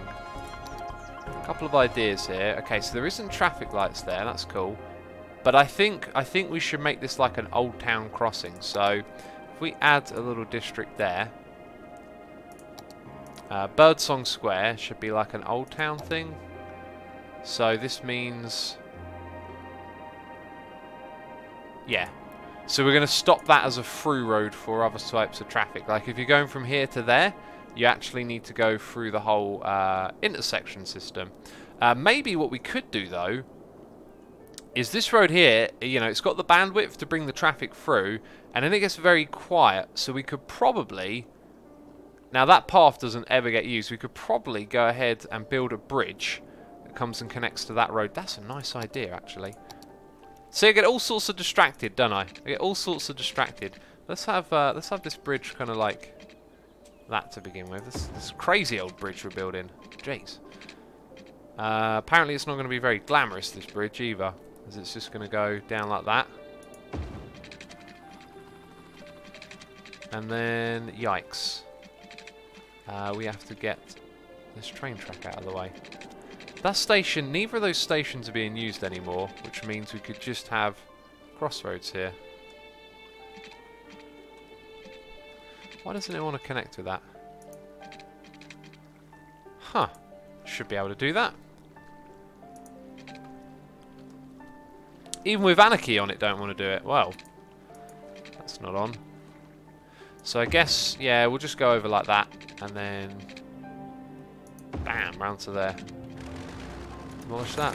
A couple of ideas here. Okay, so there isn't traffic lights there. That's cool. But I think we should make this like an old town crossing. So if we add a little district there. Birdsong Square should be like an old town thing. So this means... yeah. So we're going to stop that as a through road for other types of traffic. Like if you're going from here to there, you actually need to go through the whole intersection system. Maybe what we could do though is this road here, you know, it's got the bandwidth to bring the traffic through, and then it gets very quiet. So we could probably... now that path doesn't ever get used. We could probably go ahead and build a bridge that comes and connects to that road. That's a nice idea, actually. See, I get all sorts of distracted, don't I? I get all sorts of distracted. Let's have this bridge kind of like that to begin with. This crazy old bridge we're building. Jeez. Apparently, it's not going to be very glamorous, this bridge either, as it's just going to go down like that. And then, yikes. We have to get this train track out of the way. That station, neither of those stations are being used anymore, which means we could just have crossroads here. Why doesn't it want to connect with that? Huh. Should be able to do that. Even with Anarchy on it, don't want to do it. Well, that's not on. So I guess, yeah, we'll just go over like that, and then, bam, round to there. Demolish that.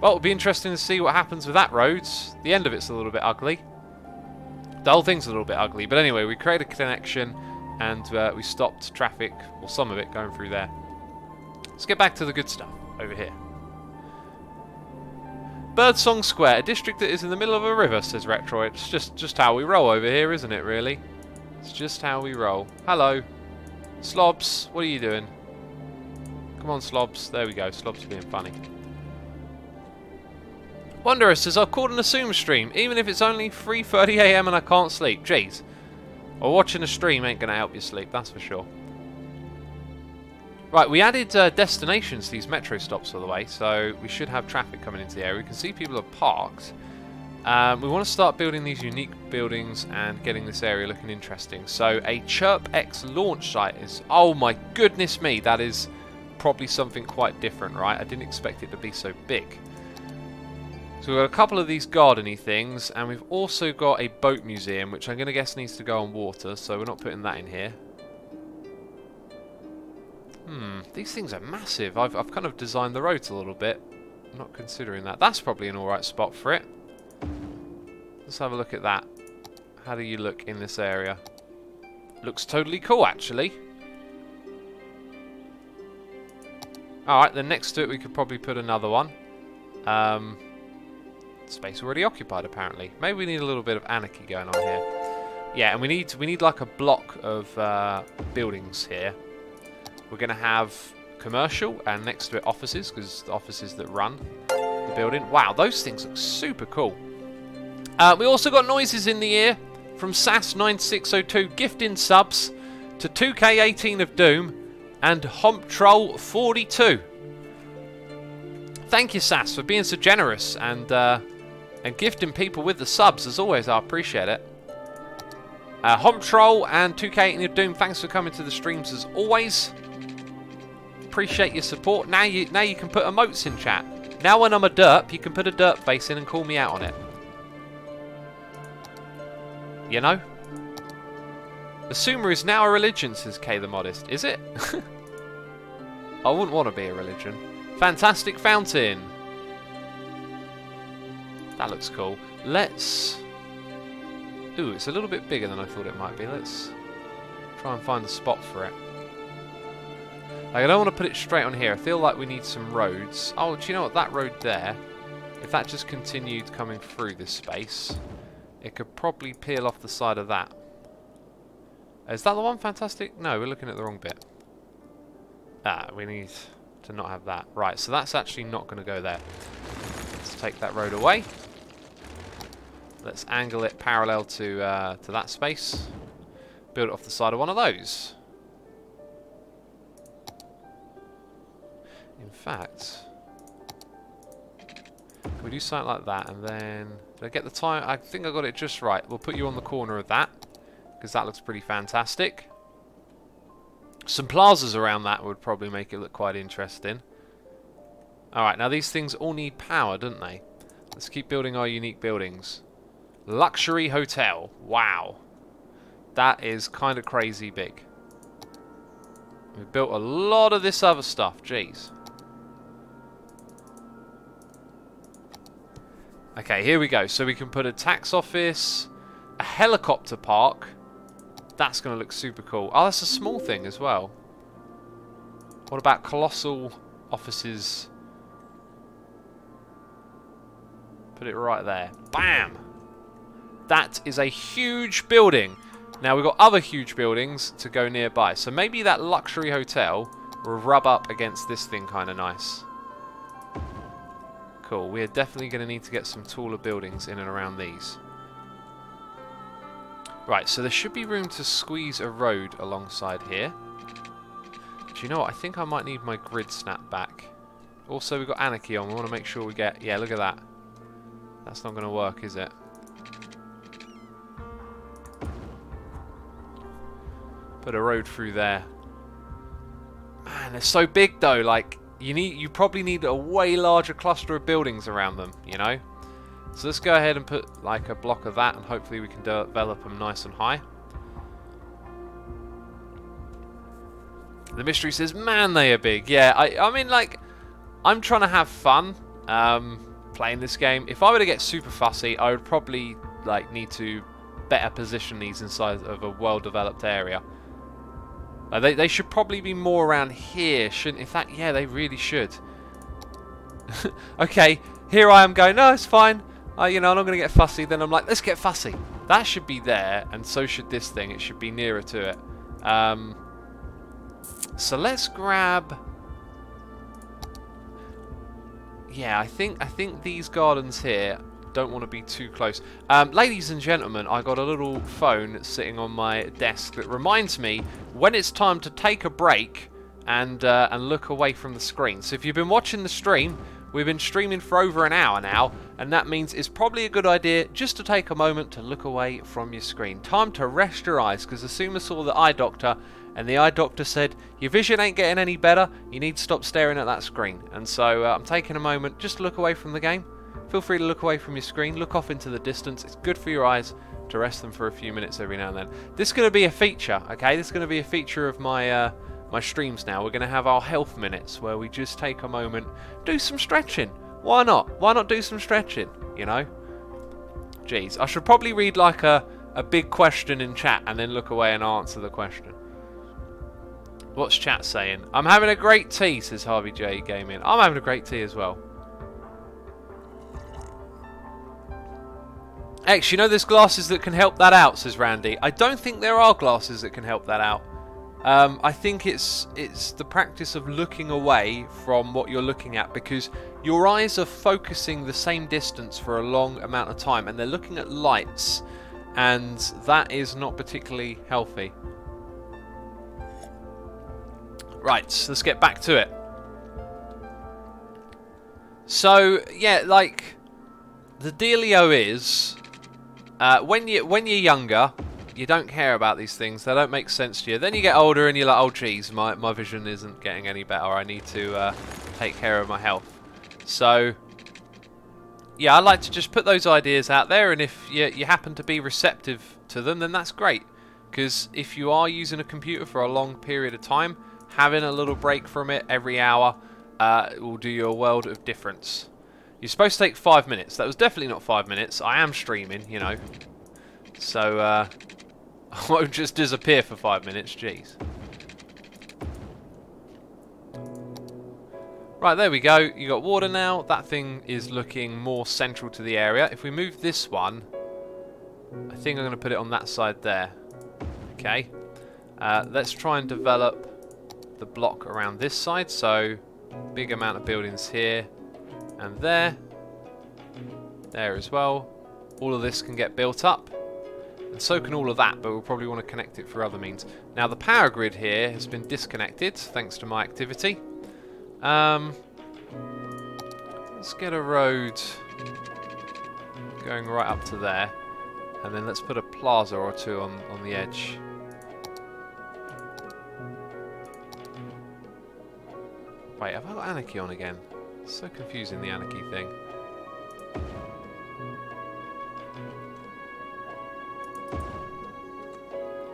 Well, it'll be interesting to see what happens with that road. The end of it's a little bit ugly. The whole thing's a little bit ugly. But anyway, we created a connection, and we stopped traffic, or some of it, going through there. Let's get back to the good stuff over here. Birdsong Square, a district that is in the middle of a river, says Retro. It's just how we roll over here, isn't it, really? It's just how we roll. Hello. Slobs, what are you doing? Come on, Slobs. There we go. Slobs are being funny. Wanderer says, I've called an assume stream, even if it's only 3:30 AM and I can't sleep. Jeez. Well, watching a stream ain't going to help you sleep, that's for sure. Right, we added destinations to these metro stops all the way, so we should have traffic coming into the area. We can see people are parked. We want to start building these unique buildings and getting this area looking interesting. So a Chirp X launch site is... oh my goodness me, that is probably something quite different, right? I didn't expect it to be so big. So we've got a couple of these gardeny things, and we've also got a boat museum, which I'm going to guess needs to go on water, so we're not putting that in here. These things are massive. I've kind of designed the roads a little bit. I'm not considering that. That's probably an alright spot for it. Let's have a look at that. How do you look in this area? Looks totally cool, actually. Alright, then next to it we could probably put another one. Space already occupied, apparently. Maybe we need a little bit of anarchy going on here. Yeah, and we need like a block of buildings here. We're going to have commercial and next to it offices, because the offices that run the building. Wow, those things look super cool. We also got noises in the ear from SAS9602 gifting subs to 2K18 of Doom and HompTroll42. Thank you, SAS, for being so generous and gifting people with the subs. As always, I appreciate it. HompTroll and 2K18 of Doom, thanks for coming to the streams as always. Appreciate your support. Now you can put emotes in chat. Now when I'm a derp, you can put a derp face in and call me out on it. You know? Assumer is now a religion, says K the Modest. Is it? I wouldn't want to be a religion. Fantastic fountain. That looks cool. Let's... ooh, it's a little bit bigger than I thought it might be. Let's try and find a spot for it. Like, I don't want to put it straight on here. I feel like we need some roads. Oh, do you know what? That road there, if that just continued coming through this space, it could probably peel off the side of that. Is that the one? Fantastic? No, we're looking at the wrong bit. Ah, we need to not have that. Right, so that's actually not going to go there. Let's take that road away. Let's angle it parallel to that space. Build it off the side of one of those. In fact, we do something like that, and then did I get the time? I think I got it just right. We'll put you on the corner of that because that looks pretty fantastic. Some plazas around that would probably make it look quite interesting. Alright, now these things all need power, don't they? Let's keep building our unique buildings. Luxury hotel. Wow. That is kind of crazy big. We've built a lot of this other stuff. Jeez. Okay, here we go. So we can put a tax office, a helicopter park. That's going to look super cool. Oh, that's a small thing as well. What about colossal offices? Put it right there. Bam! That is a huge building. Now we've got other huge buildings to go nearby. So maybe that luxury hotel will rub up against this thing kind of nice. Cool. We're definitely going to need to get some taller buildings in and around these. Right, so there should be room to squeeze a road alongside here. Do you know what? I think I might need my grid snap back. Also, we've got anarchy on. We want to make sure we get... Yeah, look at that. That's not going to work, is it? Put a road through there. Man, they're so big though. Like, you probably need a way larger cluster of buildings around them, you know? So let's go ahead and put like a block of that, and hopefully we can develop them nice and high. The mystery says, man, they are big. Yeah, I mean, like, I'm trying to have fun playing this game. If I were to get super fussy, I would probably like need to better position these inside of a well-developed area. They should probably be more around here, shouldn't? In fact, yeah, they really should. Okay, here I am going, no, it's fine. You know, I'm not going to get fussy. Then I'm like, let's get fussy. That should be there, and so should this thing. It should be nearer to it. So let's grab... Yeah, I think these gardens here don't want to be too close. Ladies and gentlemen, I got a little phone sitting on my desk that reminds me when it's time to take a break and look away from the screen. So if you've been watching the stream, we've been streaming for over an hour now, and that means it's probably a good idea just to take a moment to look away from your screen. Time to rest your eyes, because Asuma saw the eye doctor, and the eye doctor said, your vision ain't getting any better, you need to stop staring at that screen. And so I'm taking a moment just to look away from the game. Feel free to look away from your screen, look off into the distance. It's good for your eyes to rest them for a few minutes every now and then. This is going to be a feature, okay? This is going to be a feature of my my streams now. We're going to have our health minutes where we just take a moment, do some stretching. Why not? Why not do some stretching, you know? Jeez, I should probably read like a big question in chat and then look away and answer the question. What's chat saying? I'm having a great tea, says Harvey J Gaming. I'm having a great tea as well. X, you know there's glasses that can help that out, says Randy. I don't think there are glasses that can help that out. I think it's the practice of looking away from what you're looking at, because your eyes are focusing the same distance for a long amount of time, and they're looking at lights, and that is not particularly healthy. Right, so let's get back to it. So, yeah, like, the dealio is, when you're younger, you don't care about these things, they don't make sense to you. Then you get older and you're like, oh geez, my vision isn't getting any better, I need to take care of my health. So, yeah, I like to just put those ideas out there, and if you happen to be receptive to them, then that's great. Because if you are using a computer for a long period of time, having a little break from it every hour will do you a world of difference. You're supposed to take 5 minutes. That was definitely not 5 minutes. I am streaming, you know. So, I won't just disappear for 5 minutes, jeez. Right, there we go. You got water now. That thing is looking more central to the area. If we move this one, I think I'm going to put it on that side there. Okay. Let's try and develop the block around this side. So, big amount of buildings here and there. There as well. All of this can get built up. And so can all of that, but we'll probably want to connect it for other means. Now, the power grid here has been disconnected, thanks to my activity. Let's get a road going right up to there, and then let's put a plaza or two on the edge. Wait, have I got Anarchy on again? It's so confusing, the Anarchy thing.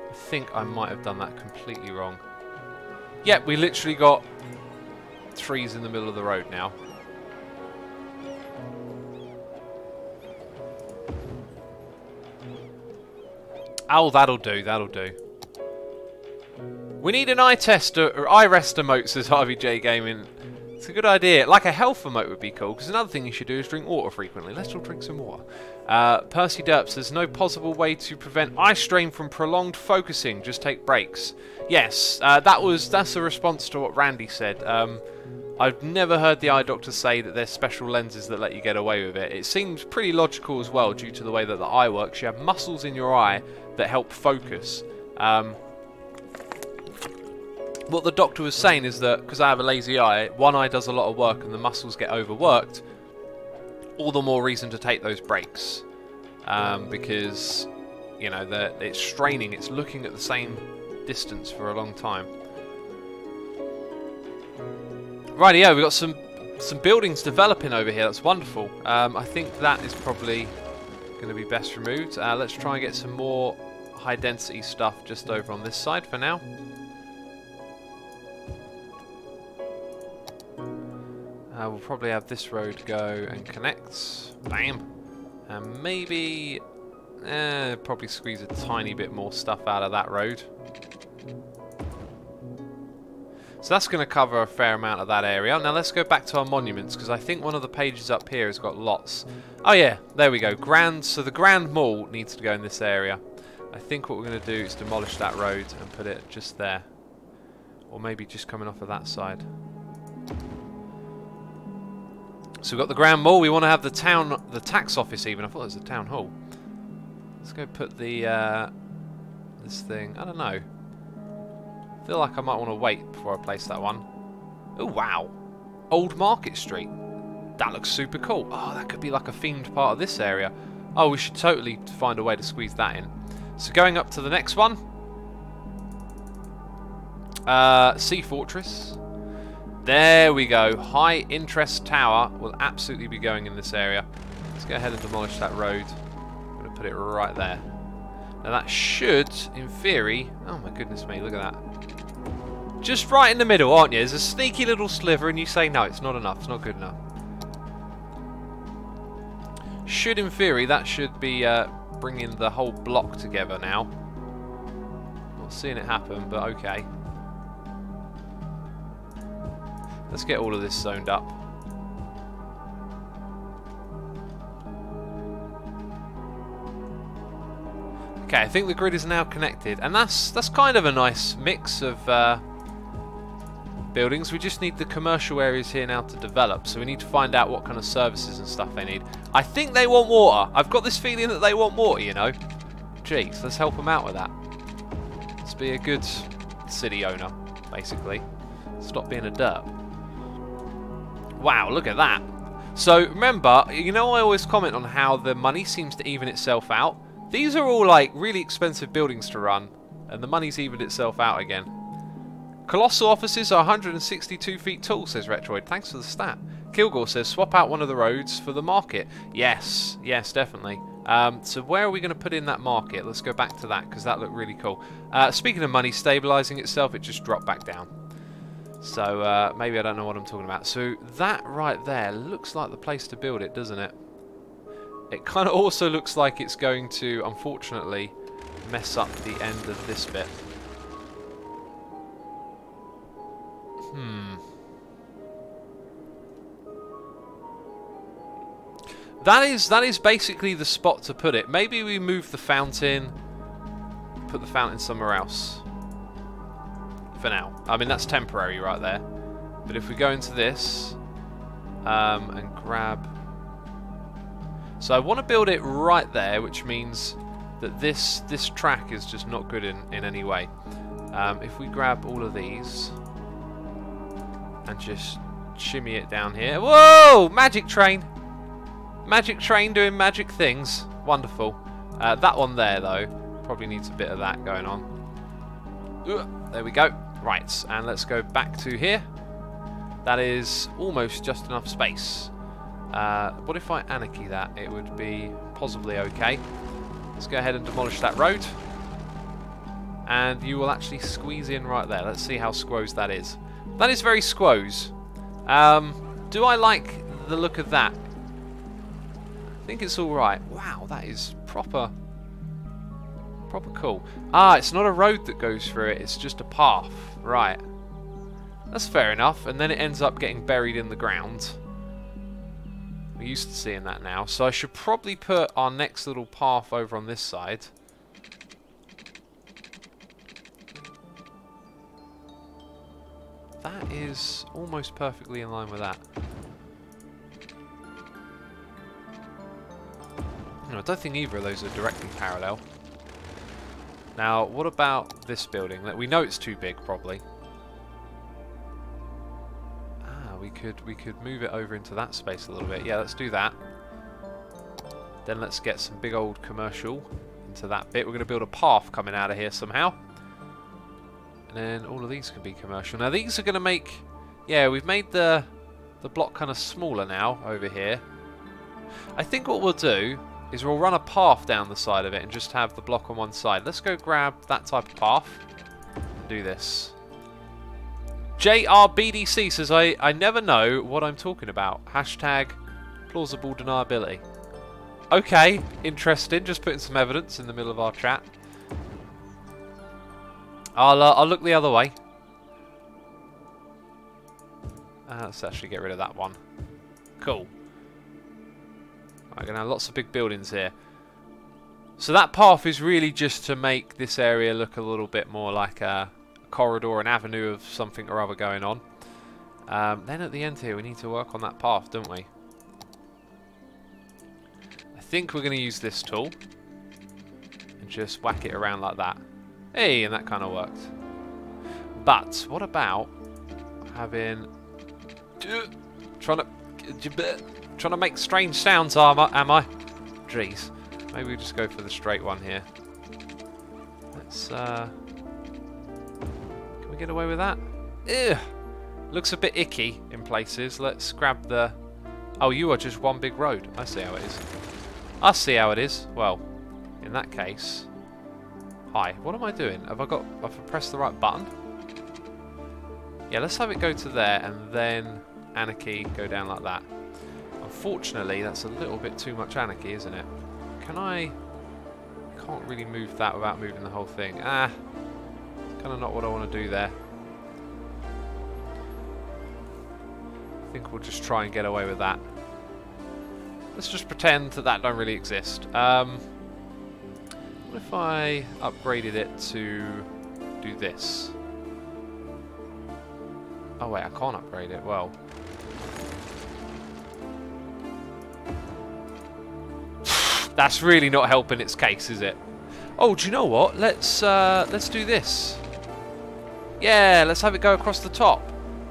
I think I might have done that completely wrong. Yep, we literally got trees in the middle of the road now. Oh, that'll do, that'll do. We need an eye tester, or eye rest emote, says RVJ Gaming. It's a good idea. Like a health emote would be cool, because another thing you should do is drink water frequently. Let's all drink some water. Percy Derp says, no possible way to prevent eye strain from prolonged focusing, just take breaks. Yes, that's a response to what Randy said. I've never heard the eye doctor say that there's special lenses that let you get away with it. It seems pretty logical as well, due to the way that the eye works. You have muscles in your eye that help focus. What the doctor was saying is that, because I have a lazy eye, one eye does a lot of work and the muscles get overworked, all the more reason to take those breaks. Because, you know, it's straining, it's looking at the same distance for a long time. Rightio, we've got some buildings developing over here, that's wonderful. I think that is probably going to be best removed. Let's try and get some more high density stuff just over on this side for now. We'll probably have this road go and connect. Bam! And maybe probably squeeze a tiny bit more stuff out of that road. So that's going to cover a fair amount of that area. Now let's go back to our monuments, because I think one of the pages up here has got lots. Oh yeah, there we go. So the Grand Mall needs to go in this area. I think what we're going to do is demolish that road and put it just there. Or maybe just coming off of that side. So we've got the Grand Mall. We want to have the tax office even. I thought it was the town hall. Let's go put the this thing. I don't know. I feel like I might want to wait before I place that one. Oh wow, Old Market Street. That looks super cool. Oh, that could be like a themed part of this area. Oh, we should totally find a way to squeeze that in. So going up to the next one. Sea Fortress. There we go. High interest tower will absolutely be going in this area. Let's go ahead and demolish that road. I'm going to put it right there. Now that should, in theory... Oh my goodness me, look at that. Just right in the middle, aren't you? There's a sneaky little sliver and you say, no, it's not enough, it's not good enough. Should, in theory, that should be bringing the whole block together now. Not seeing it happen, but okay. Let's get all of this zoned up. Okay, I think the grid is now connected, and that's kind of a nice mix of buildings. We just need the commercial areas here now to develop, so we need to find out what kind of services and stuff they need. I think they want water. I've got this feeling that they want water, you know. Jeez, let's help them out with that. Let's be a good city owner, basically. Stop being a derp. Wow, look at that. So remember, you know I always comment on how the money seems to even itself out. These are all like really expensive buildings to run, and the money's evened itself out again. Colossal offices are 162 feet tall, says Retroid. Thanks for the stat. Kilgore says swap out one of the roads for the market. Yes, yes, definitely. So where are we going to put in that market? Let's go back to that, because that looked really cool. Speaking of money stabilizing itself, it just dropped back down. So maybe I don't know what I'm talking about. So that right there looks like the place to build it, doesn't it? It kind of also looks like it's going to, unfortunately, mess up the end of this bit. That is basically the spot to put it. Maybe we move the fountain, put the fountain somewhere else. For now. I mean, that's temporary right there. But if we go into this and grab... So I want to build it right there, which means that this track is just not good in any way. If we grab all of these and just shimmy it down here. Whoa! Magic train! Magic train doing magic things. Wonderful. That one there, though, probably needs a bit of that going on. There we go. Right, and let's go back to here. That is almost just enough space. What if I anarchy that? It would be possibly okay. Let's go ahead and demolish that road. And you will actually squeeze in right there. Let's see how squoze that is. That is very squoze. Do I like the look of that? I think it's alright. Wow, that is proper cool. Ah, it's not a road that goes through it, it's just a path. Right. That's fair enough. And then it ends up getting buried in the ground. We're used to seeing that now. So I should probably put our next little path over on this side. That is almost perfectly in line with that. No, I don't think either of those are directly parallel. Now, what about this building? We know it's too big, probably. Ah, we could move it over into that space a little bit. Yeah, let's do that. Then let's get some big old commercial into that bit. We're going to build a path coming out of here somehow. And then all of these can be commercial. Now, these are going to make... Yeah, we've made the block kind of smaller now over here. I think what we'll do is we'll run a path down the side of it and just have the block on one side. Let's go grab that type of path and do this. JRBDC says, I never know what I'm talking about. Hashtag plausible deniability. Okay, interesting. Just putting some evidence in the middle of our chat. I'll look the other way. Let's actually get rid of that one. Cool. I'm going to have lots of big buildings here. So that path is really just to make this area look a little bit more like a corridor, an avenue of something or other going on. Then at the end here we need to work on that path, don't we? I think we're going to use this tool and just whack it around like that. Hey, and that kind of worked. But what about having... Trying to make strange sounds, am I? Jeez. Maybe we just go for the straight one here. Let's, can we get away with that? Ugh. Looks a bit icky in places. Let's grab the... Oh, you are just one big road. I see how it is. I see how it is. Well, in that case... Hi, what am I doing? Have I pressed the right button? Yeah, let's have it go to there and then anarchy go down like that. Unfortunately, that's a little bit too much anarchy, isn't it? Can't really move that without moving the whole thing. Ah, kind of not what I want to do there. I think we'll just try and get away with that. Let's just pretend that don't really exist. What if I upgraded it to do this? Oh wait, I can't upgrade it. Well, that's really not helping its case, is it? Oh, do you know what? Let's do this. Yeah, let's have it go across the top.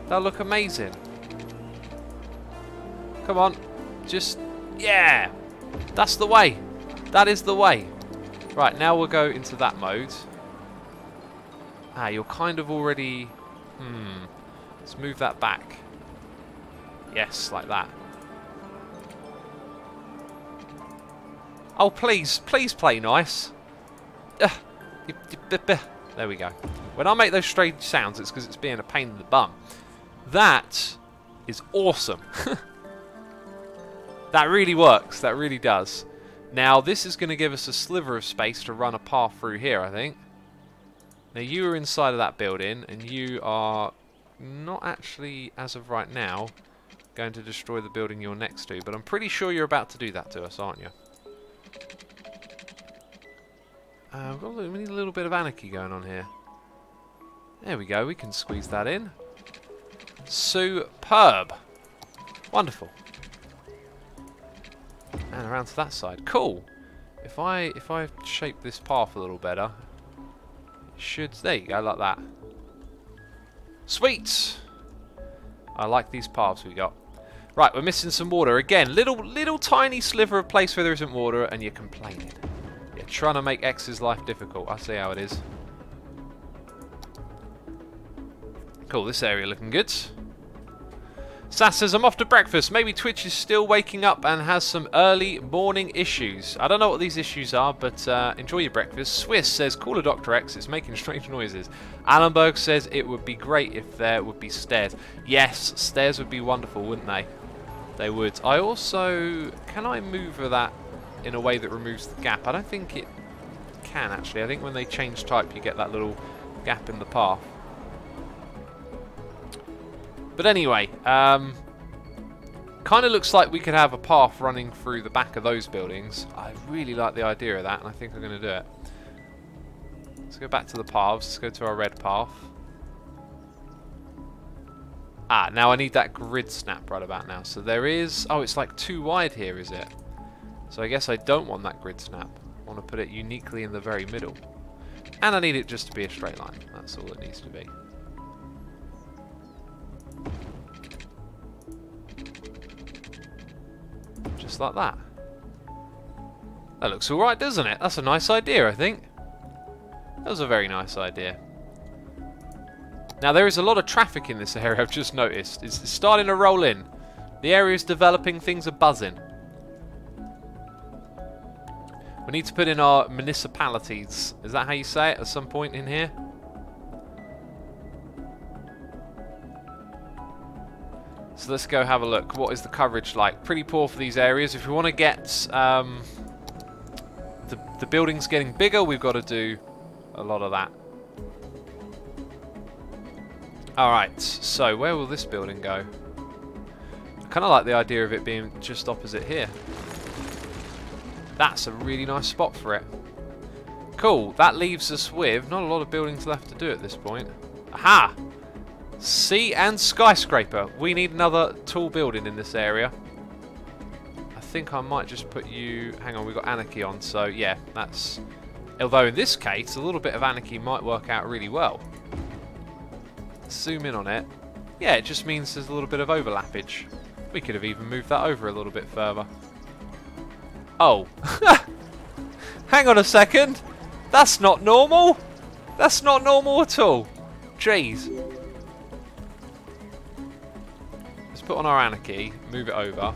That'll look amazing. Come on, just yeah. That's the way. That is the way. Right, now we'll go into that mode. Ah, you're kind of already... Let's move that back. Yes, like that. Oh, please, please play nice. There we go. When I make those strange sounds, it's because it's being a pain in the bum. That is awesome. That really works. That really does. Now, this is going to give us a sliver of space to run a path through here, I think. Now, you are inside of that building, and you are not actually, as of right now, going to destroy the building you're next to, but I'm pretty sure you're about to do that to us, aren't you? We need a little bit of anarchy going on here. There we go, we can squeeze that in. Superb. Wonderful. And around to that side. Cool. If I shape this path a little better, it should, there you go, like that. Sweet! I like these paths we got. Right, we're missing some water. Again, little tiny sliver of place where there isn't water, and you're complaining. You're trying to make X's life difficult. I see how it is. Cool, this area looking good. Sass says, I'm off to breakfast. Maybe Twitch is still waking up and has some early morning issues. I don't know what these issues are, but enjoy your breakfast. Swiss says, call a Dr. X. It's making strange noises. Allenberg says, it would be great if there would be stairs. Yes, stairs would be wonderful, wouldn't they? They would. I also... Can I move that in a way that removes the gap? I don't think it can, actually. I think when they change type, you get that little gap in the path. But anyway, kind of looks like we could have a path running through the back of those buildings. I really like the idea of that, and I think I'm going to do it. Let's go back to the paths. Let's go to our red path. Ah, now I need that grid snap right about now. So there is... Oh, it's like too wide here, is it? So I guess I don't want that grid snap. I want to put it uniquely in the very middle. And I need it just to be a straight line. That's all it needs to be. Just like that. That looks alright, doesn't it? That's a nice idea, I think. That was a very nice idea. Now, there is a lot of traffic in this area, I've just noticed. It's starting to roll in. The area is developing, things are buzzing. We need to put in our municipalities. Is that how you say it at some point in here? So let's go have a look. What is the coverage like? Pretty poor for these areas. If we want to get the buildings getting bigger, we've got to do a lot of that. Alright, so where will this building go? I kind of like the idea of it being just opposite here. That's a really nice spot for it. Cool, that leaves us with not a lot of buildings left to do at this point. Aha! Sea and skyscraper. We need another tall building in this area. I think I might just put you... Hang on, we've got anarchy on, so yeah, that's... Although in this case, a little bit of anarchy might work out really well. Zoom in on it. Yeah, it just means there's a little bit of overlappage. We could have even moved that over a little bit further. Oh. Hang on a second. That's not normal. That's not normal at all. Jeez. Let's put on our anarchy, move it over.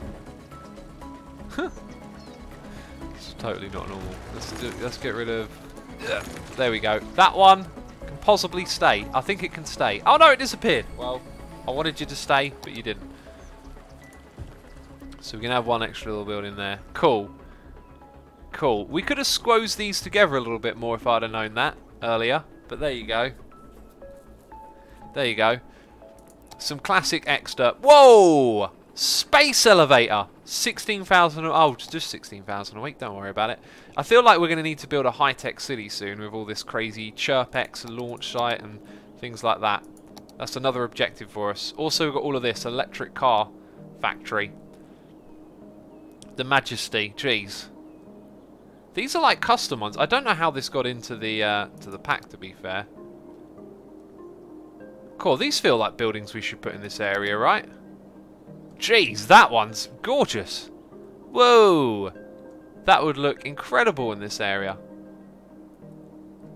It's totally not normal. Let's get rid of... There we go. That one can possibly stay. I think it can stay. Oh no, it disappeared. Well, I wanted you to stay, but you didn't. So we can have one extra little building there. Cool. Cool. We could have squozed these together a little bit more if I'd have known that earlier. But there you go. There you go. Some classic extra. Whoa! Space elevator. 16,000. Oh, just 16,000 a week. Don't worry about it. I feel like we're going to need to build a high-tech city soon with all this crazy Chirpex launch site and things like that. That's another objective for us. Also, we've got all of this electric car factory. The Majesty. Jeez. These are like custom ones. I don't know how this got into the pack, to be fair. Cool. These feel like buildings we should put in this area, right? Jeez, that one's gorgeous. Whoa. That would look incredible in this area.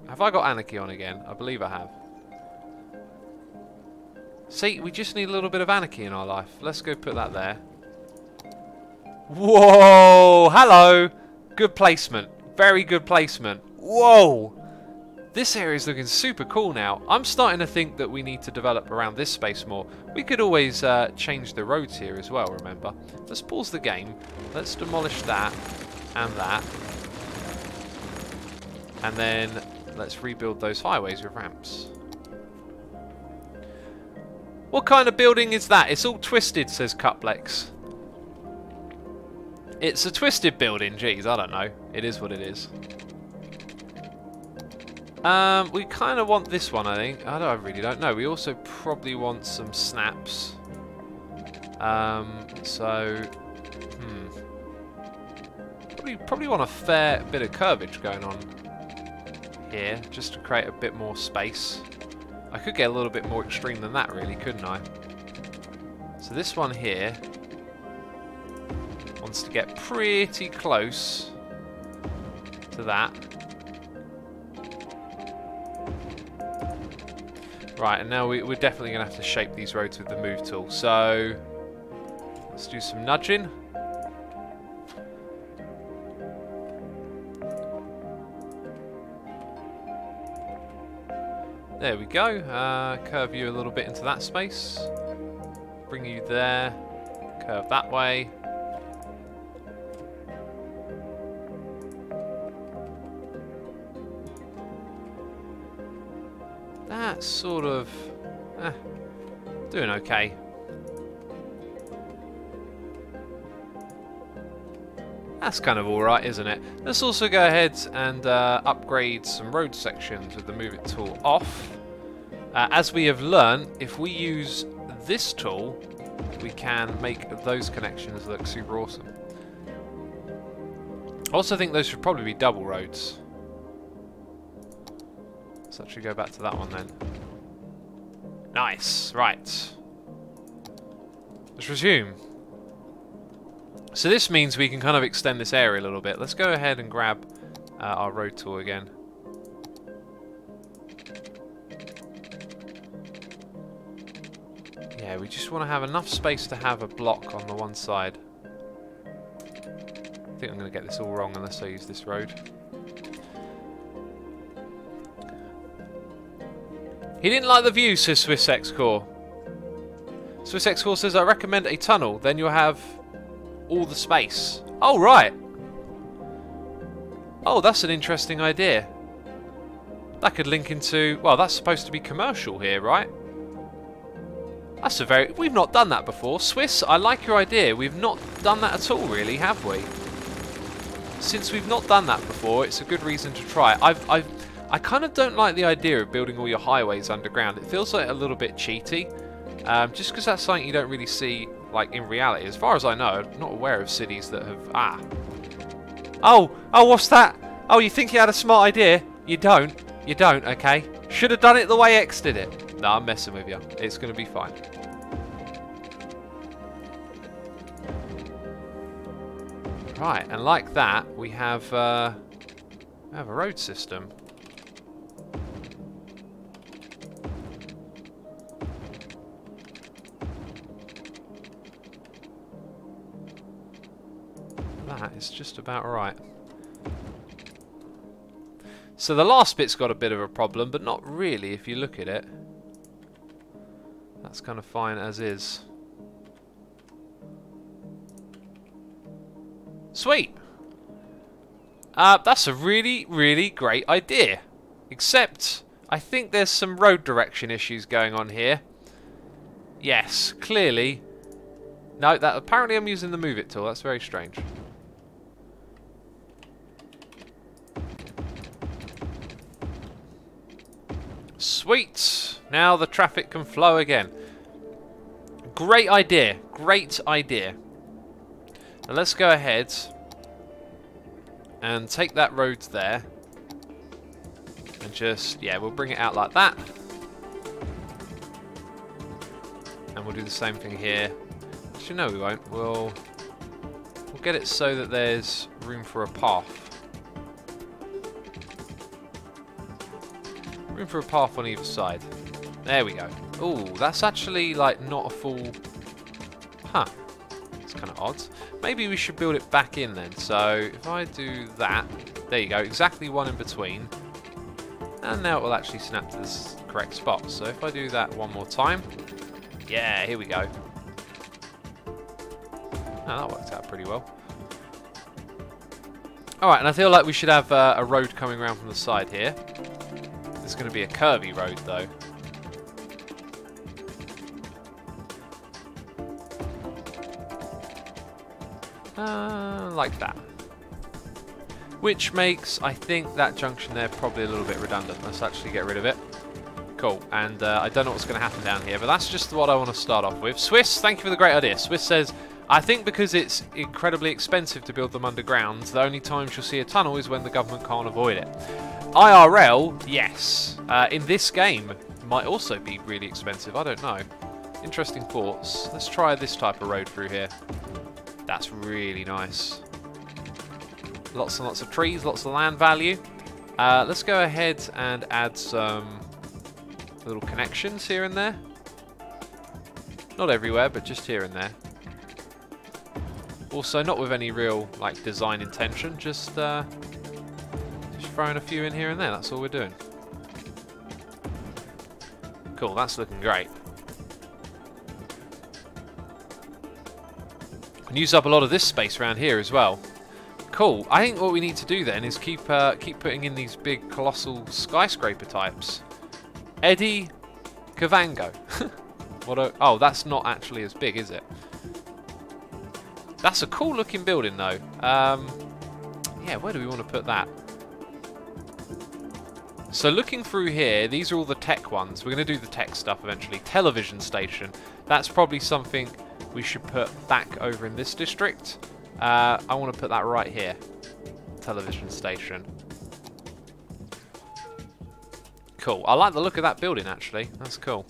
Have I got anarchy on again? I believe I have. See, we just need a little bit of anarchy in our life. Let's go put that there. Whoa! Hello! Good placement. Very good placement. Whoa! This area is looking super cool now. I'm starting to think that we need to develop around this space more. We could always change the roads here as well, remember. Let's pause the game. Let's demolish that and that. And then let's rebuild those highways with ramps. What kind of building is that? It's all twisted, says Cuplex. It's a twisted building. Jeez, I don't know. It is what it is. We kind of want this one, I think. I really don't know. We also probably want some snaps. Probably want a fair bit of curvage going on here, just to create a bit more space. I could get a little bit more extreme than that, really, couldn't I? So this one here wants to get pretty close to that. Right, and now we're definitely going to have to shape these roads with the move tool. So let's do some nudging. There we go. Curve you a little bit into that space. Bring you there. Curve that way. That's sort of doing okay. That's kind of alright, isn't it? Let's also go ahead and upgrade some road sections with the Move It tool off. As we have learned, if we use this tool, we can make those connections look super awesome. I also think those should probably be double roads. Let's actually go back to that one then. Nice, right. Let's resume. So this means we can kind of extend this area a little bit. Let's go ahead and grab our road tool again. Yeah, we just want to have enough space to have a block on the one side. I think I'm going to get this all wrong unless I use this road. He didn't like the view, says Swiss X-Core. Swiss X-Core says, I recommend a tunnel, then you'll have all the space. Oh, right. Oh, that's an interesting idea. That could link into... Well, that's supposed to be commercial here, right? That's a very... We've not done that before. Swiss, I like your idea. We've not done that at all, really, have we? Since we've not done that before, it's a good reason to try it. I kind of don't like the idea of building all your highways underground. It feels like a little bit cheaty. Just because that's something you don't really see, like, in reality. As far as I know, I'm not aware of cities that have... Oh, what's that? Oh, you think you had a smart idea? You don't. You don't, okay? Should have done it the way X did it. No, I'm messing with you. It's going to be fine. Right, and like that, we have a road system. That is just about right. So the last bit's got a bit of a problem, but not really if you look at it. That's kind of fine as is. Sweet! That's a really, really great idea. Except, I think there's some road direction issues going on here. Yes, clearly. No, apparently I'm using the Move It tool. That's very strange. Sweet! Now the traffic can flow again. Great idea. Great idea. Now let's go ahead and take that road there. And just, yeah, we'll bring it out like that. And we'll do the same thing here. Actually, no, we won't. We'll get it so that there's room for a path. Room for a path on either side. There we go. Ooh, that's actually like not a full... Huh. It's kind of odd. Maybe we should build it back in then. So if I do that, there you go, exactly one in between. And now it will actually snap to this correct spot. So if I do that one more time, yeah, here we go. Oh, that worked out pretty well. Alright, and I feel like we should have a road coming around from the side here. It's going to be a curvy road though. Like that. Which makes, I think, that junction there probably a little bit redundant. Let's actually get rid of it. Cool. And I don't know what's going to happen down here, but that's just what I want to start off with. Swiss, thank you for the great idea. Swiss says, I think because it's incredibly expensive to build them underground, the only times you'll see a tunnel is when the government can't avoid it. IRL, yes. In this game, might also be really expensive. I don't know. Interesting thoughts. Let's try this type of road through here. That's really nice. Lots and lots of trees, lots of land value. Let's go ahead and add some little connections here and there. Not everywhere, but just here and there. Also, not with any real like design intention, just throwing a few in here and there. That's all we're doing. Cool, that's looking great. Can use up a lot of this space around here as well. Cool. I think what we need to do then is keep putting in these big colossal skyscraper types. Eddie Kavango. Oh, that's not actually as big, is it? That's a cool looking building though. Yeah, where do we want to put that? So looking through here, these are all the tech ones. We're going to do the tech stuff eventually. Television station. That's probably something we should put back over in this district. I want to put that right here. Television station. Cool. I like the look of that building actually. That's cool.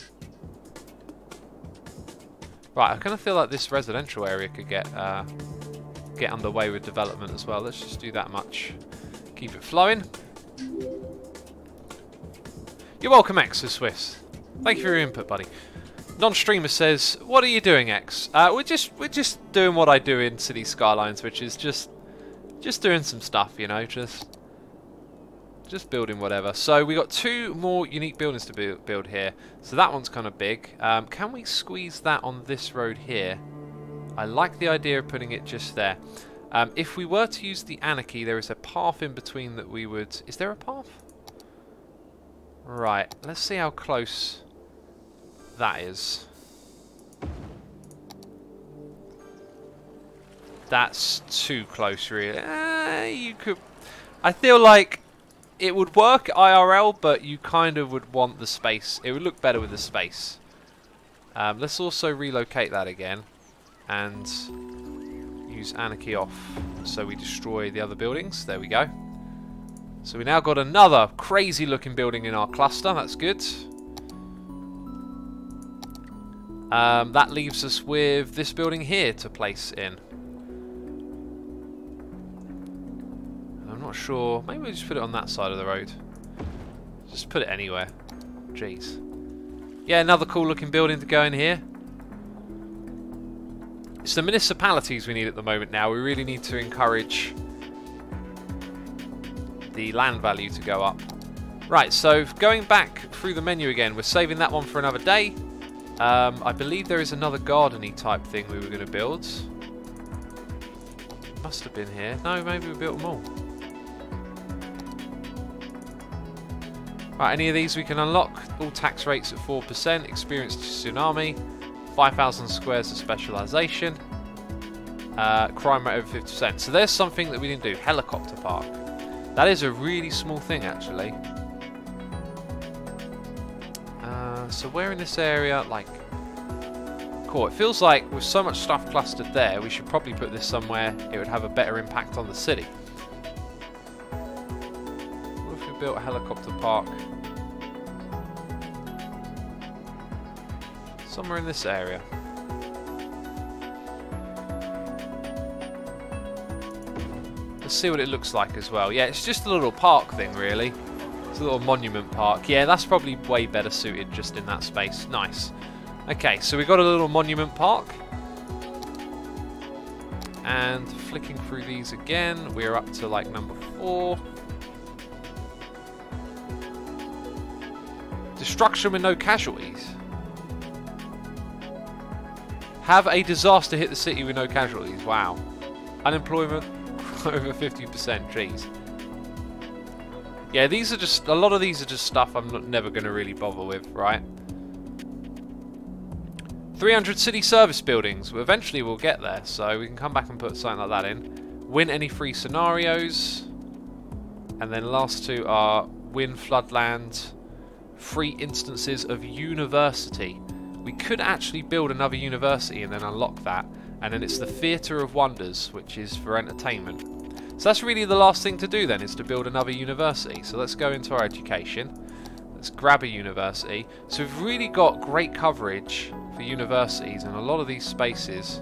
Right, I kind of feel like this residential area could get underway with development as well. Let's just do that much. Keep it flowing. You're welcome, X, says Swiss. Thank you for your input, buddy. Non-streamer says, "What are you doing, X?" We're just doing what I do in City Skylines, which is just doing some stuff, you know, just building whatever. So we got 2 more unique buildings to build here. So that one's kind of big. Can we squeeze that on this road here? I like the idea of putting it just there. If we were to use the Anarchy, there is a path in between that we would... Is there a path? Right, let's see how close that is. That's too close, really. You could... I feel like it would work IRL, but you kind of would want the space. It would look better with the space. Let's also relocate that again and use Anarchy off so we destroy the other buildings. There we go. So we now got another crazy looking building in our cluster. That's good. That leaves us with this building here to place in. I'm not sure. Maybe we'll just put it on that side of the road. Just put it anywhere. Jeez. Yeah, another cool looking building to go in here. It's the municipalities we need at the moment now. We really need to encourage the land value to go up. Right, so going back through the menu again, we're saving that one for another day. I believe there is another garden-y type thing we were going to build. Must have been here. No, maybe we built them all. Right, any of these we can unlock. All tax rates at 4%. Experienced tsunami. 5,000 squares of specialisation. Crime rate over 50%. So there's something that we didn't do. Helicopter park. That is a really small thing, actually. So where in this area, like... Cool, it feels like with so much stuff clustered there, we should probably put this somewhere it would have a better impact on the city. What if we built a helicopter park? Somewhere in this area. Let's see what it looks like as well. Yeah, it's just a little park thing, really. It's a little monument park. Yeah, that's probably way better suited just in that space. Nice. Okay, so we've got a little monument park. And flicking through these again, we're up to like number 4. Destruction with no casualties. Have a disaster hit the city with no casualties. Wow. Unemployment over 50%. Jeez. Yeah, these are just... A lot of these are just stuff I'm never going to really bother with, right? 300 city service buildings. Well, eventually we'll get there, so we can come back and put something like that in. Win any free scenarios. And then last two are win floodland, free instances of university. We could actually build another university and then unlock that. And then it's the Theatre of Wonders, which is for entertainment. So that's really the last thing to do then, is to build another university. So let's go into our education. Let's grab a university. So we've really got great coverage for universities in a lot of these spaces,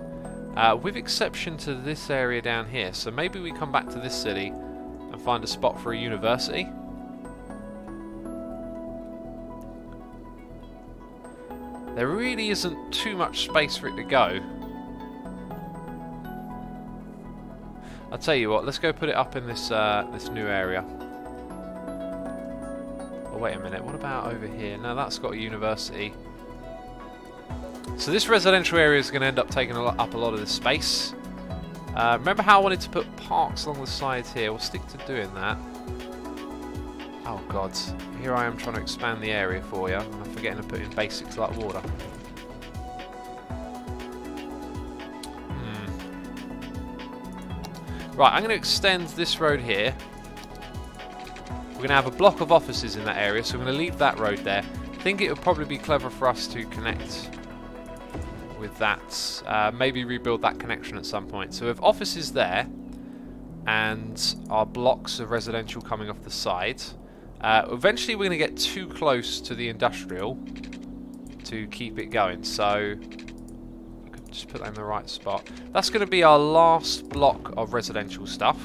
with exception to this area down here. So maybe we come back to this city and find a spot for a university. There really isn't too much space for it to go. I'll tell you what, let's go put it up in this this new area. Oh, wait a minute, what about over here? No, that's got a university. So this residential area is going to end up taking up a lot of the space. Remember how I wanted to put parks along the sides here? We'll stick to doing that. Oh god, here I am trying to expand the area for you. I'm forgetting to put in basics like water. Right, I'm going to extend this road here. We're going to have a block of offices in that area, so I'm going to leave that road there. I think it would probably be clever for us to connect with that. Maybe rebuild that connection at some point. So we have offices there, and our blocks of residential coming off the side. Eventually we're going to get too close to the industrial to keep it going, so just put that in the right spot. That's going to be our last block of residential stuff.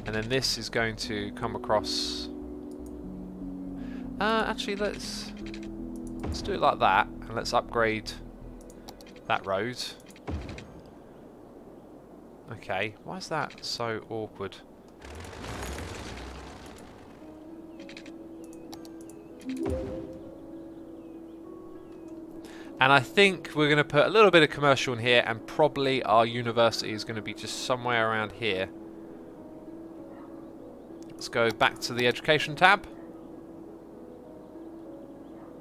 And then this is going to come across... actually, let's do it like that. And let's upgrade that road. Okay, why is that so awkward? And I think we're going to put a little bit of commercial in here, and probably our university is going to be just somewhere around here. Let's go back to the education tab.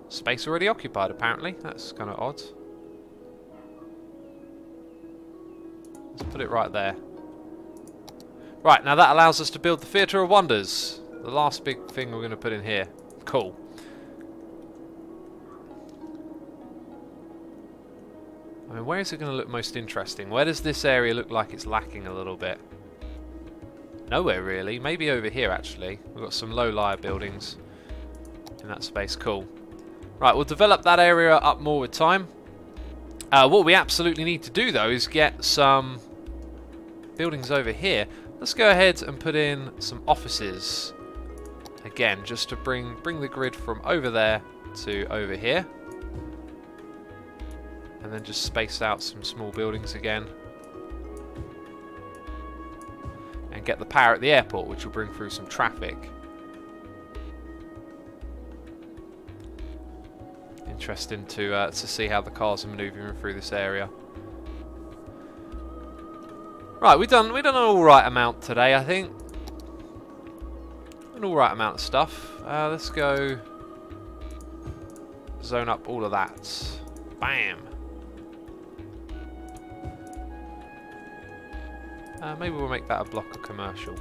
Space already occupied, apparently. That's kind of odd. Let's put it right there. Right, now that allows us to build the Theatre of Wonders. The last big thing we're going to put in here. Cool. I mean, where is it going to look most interesting? Where does this area look like it's lacking a little bit? Nowhere really. Maybe over here actually. We've got some low-lying buildings in that space. Cool. Right, we'll develop that area up more with time. What we absolutely need to do though is get some buildings over here. Let's go ahead and put in some offices. Again, just to bring the grid from over there to over here. And then just space out some small buildings again. And get the power at the airport, which will bring through some traffic. Interesting to see how the cars are manoeuvring through this area. Right, we've done an alright amount today, I think. An alright amount of stuff. Let's go zone up all of that. Bam! Maybe we'll make that a block of commercial.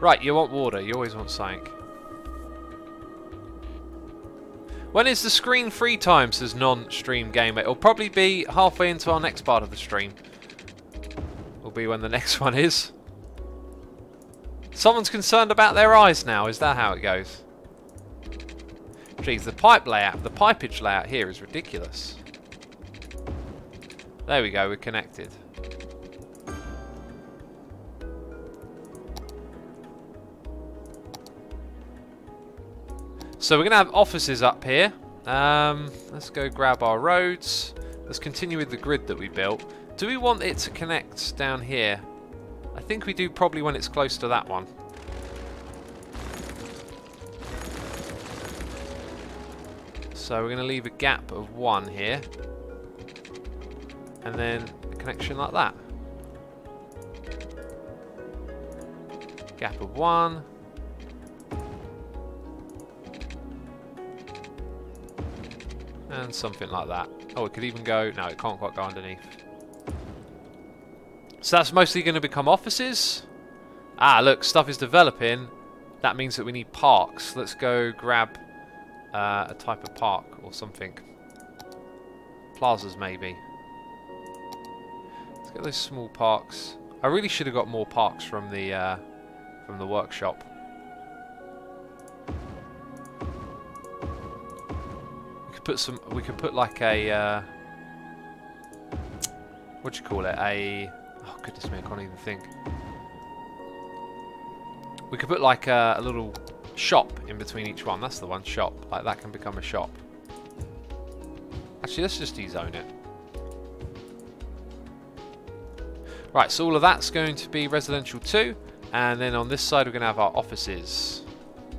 Right, you want water. You always want something. When is the screen free time, says non-stream gamer? It'll probably be halfway into our next part of the stream. Will be when the next one is. Someone's concerned about their eyes now. Is that how it goes? Jeez, the pipage layout here is ridiculous. There we go, we're connected. So we're going to have offices up here. Let's go grab our roads. Let's continue with the grid that we built. Do we want it to connect down here? I think we do, probably when it's close to that one. So we're going to leave a gap of 1 here. And then a connection like that. Gap of 1. And something like that. Oh, it could even go... No, it can't quite go underneath. So that's mostly going to become offices. Ah, look, stuff is developing. That means that we need parks. Let's go grab a type of park or something. Plazas, maybe. Let's get those small parks. I really should have got more parks from the workshop. We could put like a what do you call it? Oh goodness me, I can't even think. We could put like a little shop in between each one. That's the one, shop. Like that can become a shop. Actually, let's just de-zone it. Right, so all of that's going to be residential too. And then on this side we're going to have our offices.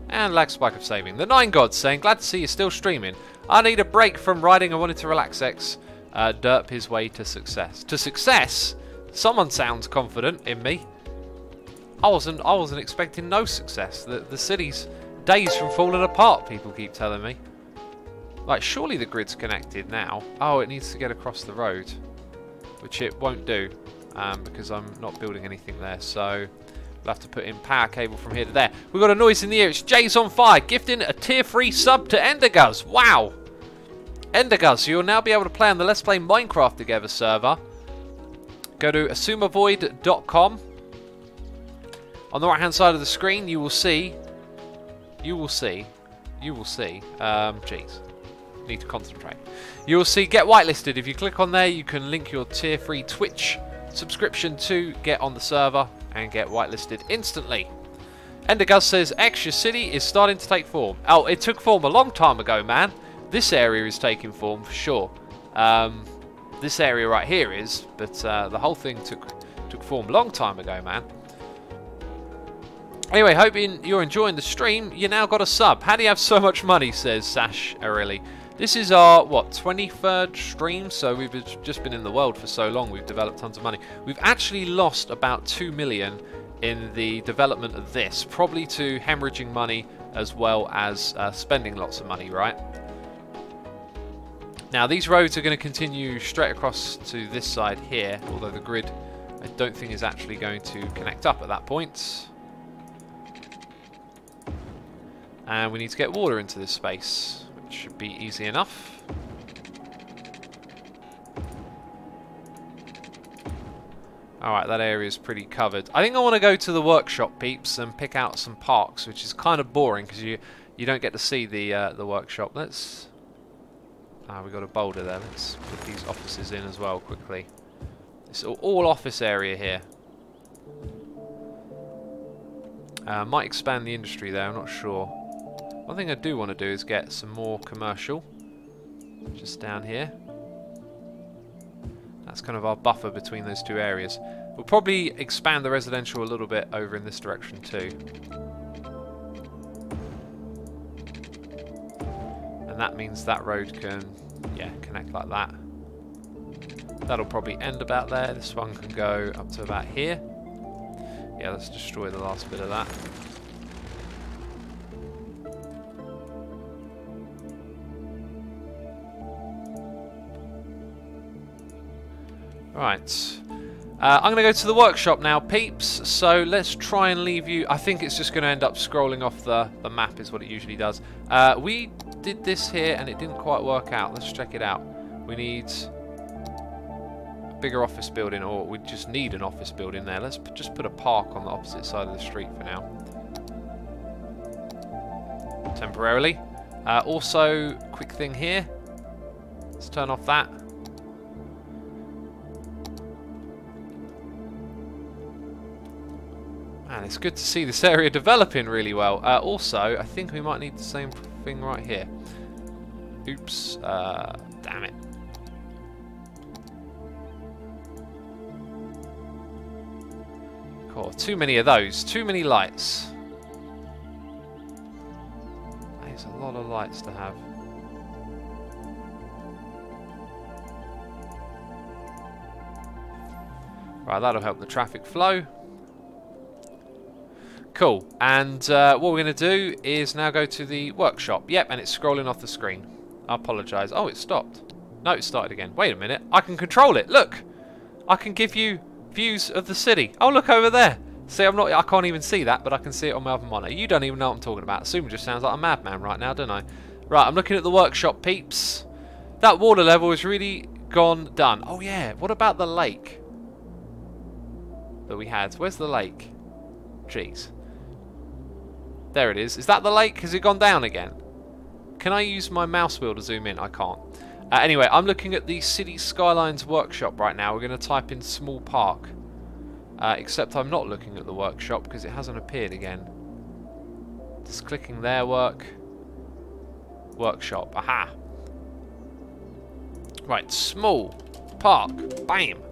And lag spike of saving. The Nine Gods saying, glad to see you're still streaming. I need a break from riding. I wanted to relax X. Derp his way to success. To success? Someone sounds confident in me. I wasn't expecting no success. The city's days from falling apart, people keep telling me. Like, surely the grid's connected now. Oh, it needs to get across the road. Which it won't do. Because I'm not building anything there. So we'll have to put in power cable from here to there. We've got a noise in the air. It's Jay's on fire. Gifting a tier 3 sub to Enderguz. Wow. Enderguz, so you'll now be able to play on the Let's Play Minecraft Together server. Go to asumavoid.com. On the right hand side of the screen you will see jeez, need to concentrate. You will see get whitelisted. If you click on there you can link your tier 3 Twitch subscription to get on the server and get whitelisted instantly. Enderguz says Extra City is starting to take form. Oh, it took form a long time ago, man. This area is taking form for sure. This area right here is, but the whole thing took form a long time ago, man. Anyway, hoping you're enjoying the stream. You now got a sub. How do you have so much money, says Sash Aureli. This is our, what, 23rd stream? So we've just been in the world for so long, we've developed tons of money. We've actually lost about 2 million in the development of this. Probably to hemorrhaging money as well as spending lots of money, right? Now these roads are going to continue straight across to this side here, although the grid I don't think is actually going to connect up at that point. And we need to get water into this space, which should be easy enough. Alright, that area is pretty covered. I think I want to go to the workshop, peeps, and pick out some parks, which is kind of boring because you don't get to see the workshop. Let's... we got a boulder there. Let's put these offices in as well quickly. It's all office area here. Might expand the industry there, I'm not sure. One thing I do want to do is get some more commercial. Just down here. That's kind of our buffer between those two areas. We'll probably expand the residential a little bit over in this direction too. And that means that road can, yeah, connect like that. That'll probably end about there. This one can go up to about here. Yeah, let's destroy the last bit of that. Right. I'm going to go to the workshop now, peeps. So let's try and leave you... I think it's just going to end up scrolling off the map is what it usually does. We did this here and it didn't quite work out. Let's check it out. We need a bigger office building, or we just need an office building there. Let's just put a park on the opposite side of the street for now. Temporarily. Also, quick thing here. Let's turn off that. Man, it's good to see this area developing really well. Also, I think we might need the same thing right here. Oops. Damn it. Cool. Too many of those. Too many lights. There's a lot of lights to have. Right, that'll help the traffic flow. Cool. And what we're going to do is now go to the workshop. Yep, and it's scrolling off the screen. I apologise. Oh, it stopped. No, it started again. Wait a minute. I can control it. Look. I can give you views of the city. Oh, look over there. See, I can't even see that, but I can see it on my other monitor. You don't even know what I'm talking about. Assume it just sounds like a madman right now, don't I? Right, I'm looking at the workshop, peeps. That water level is really done. Oh, yeah. What about the lake that we had? Where's the lake? Jeez. There it is. Is that the lake? Has it gone down again? Can I use my mouse wheel to zoom in? I can't. Anyway, I'm looking at the City Skylines workshop right now. We're going to type in small park. Except I'm not looking at the workshop because it hasn't appeared again. Just clicking there, workshop. Aha. Right, small park. Bam.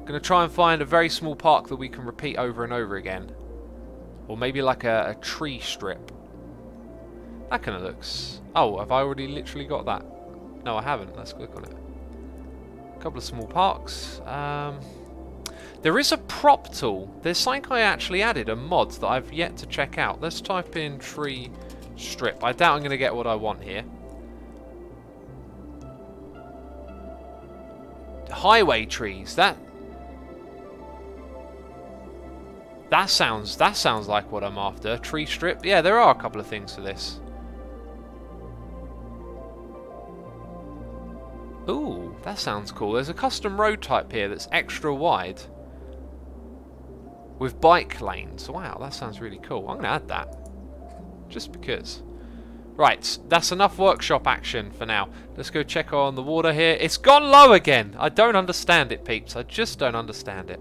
Going to try and find a very small park that we can repeat over and over again. Or maybe like a tree strip. That kind of looks... Oh, have I already literally got that? No, I haven't. Let's click on it. A couple of small parks. There is a prop tool. There's something I actually added, a mod that I've yet to check out. Let's type in tree strip. I doubt I'm going to get what I want here. Highway trees. That sounds like what I'm after. Tree strip. Yeah, there are a couple of things for this. Ooh, that sounds cool. There's a custom road type here that's extra wide with bike lanes. Wow, that sounds really cool. I'm going to add that just because. Right, that's enough workshop action for now. Let's go check on the water here. It's gone low again. I don't understand it, peeps. I just don't understand it.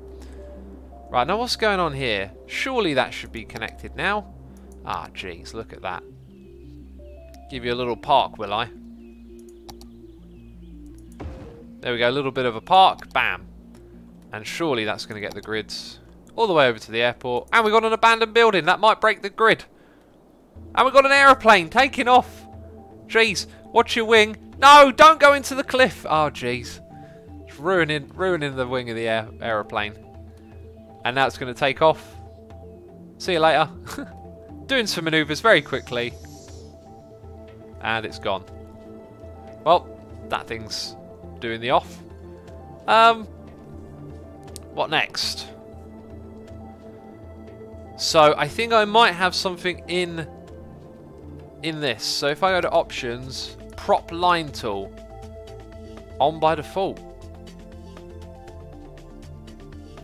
Right, now what's going on here? Surely that should be connected now. Ah, jeez, look at that. Give you a little park, will I? There we go, a little bit of a park. Bam. And surely that's going to get the grids all the way over to the airport. And we got an abandoned building. That might break the grid. And we got an aeroplane taking off. Jeez, watch your wing. No, don't go into the cliff. Oh, jeez. It's ruining the wing of the aeroplane. And now it's going to take off. See you later. Doing some maneuvers very quickly. And it's gone. Well, that thing's doing the off. What next? So I think I might have something in this. So if I go to options, prop line tool, on by default.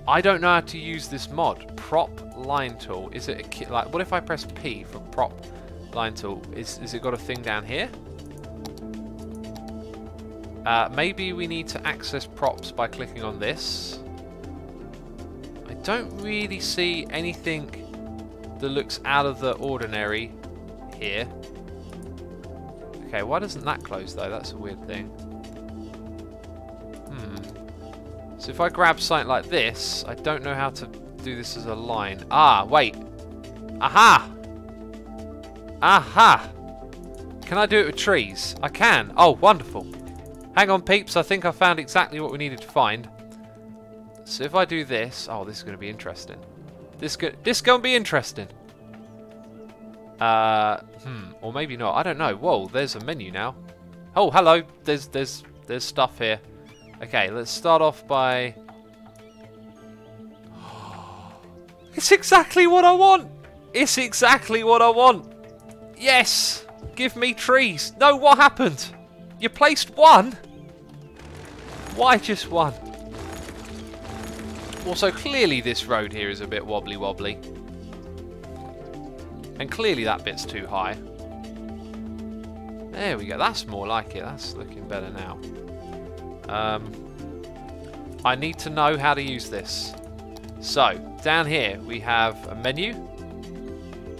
I don't know how to use this mod. Prop line tool. Is it like? What if I press P for prop line tool? Is it got a thing down here? Maybe we need to access props by clicking on this. I don't really see anything that looks out of the ordinary here. Okay, why doesn't that close though? That's a weird thing. So if I grab something like this, I don't know how to do this as a line. Ah, wait. Aha! Aha! Can I do it with trees? I can. Oh, wonderful. Hang on, peeps. I think I found exactly what we needed to find. So if I do this... Oh, this is going to be interesting. This going to be interesting. Or maybe not. I don't know. Whoa, there's a menu now. Oh, hello. There's stuff here. Okay, let's start off by... It's exactly what I want! It's exactly what I want! Yes! Give me trees! No, what happened? You placed one? Why just one? Also, clearly this road here is a bit wobbly. And clearly that bit's too high. There we go. That's more like it. That's looking better now. I need to know how to use this. So, down here we have a menu.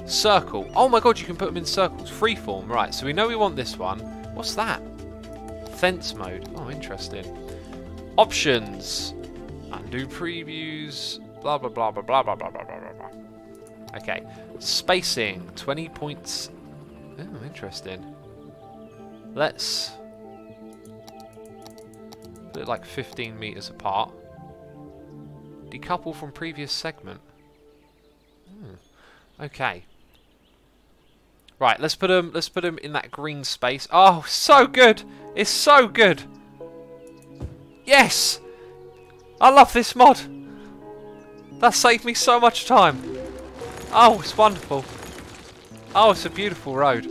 Circle. Oh my god, you can put them in circles. Freeform. Right, so we know we want this one. What's that? Fence mode. Oh, interesting. Options. Undo previews. Blah, blah, blah, blah, blah, blah, blah, blah, blah, blah. Okay. Spacing. 20 points. Oh, interesting. Let's put it like 15 meters apart. Decouple from previous segment. Okay. Right, let's put them in that green space. Oh, so good! It's so good! Yes! I love this mod! That saved me so much time. Oh, it's wonderful. Oh, it's a beautiful road.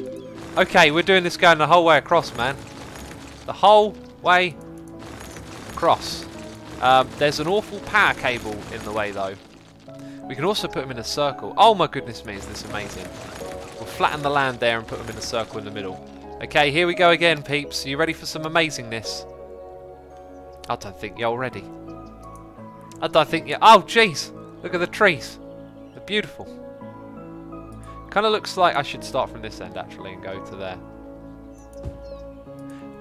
Okay, we're doing this going the whole way across, man. The whole way across. There's an awful power cable in the way, though. We can also put them in a circle. Oh my goodness me, is this amazing. We'll flatten the land there and put them in a circle in the middle. Okay, here we go again, peeps. Are you ready for some amazingness? I don't think you're ready. I don't think you're... Oh, jeez. Look at the trees. They're beautiful. Kind of looks like I should start from this end, actually, and go to there.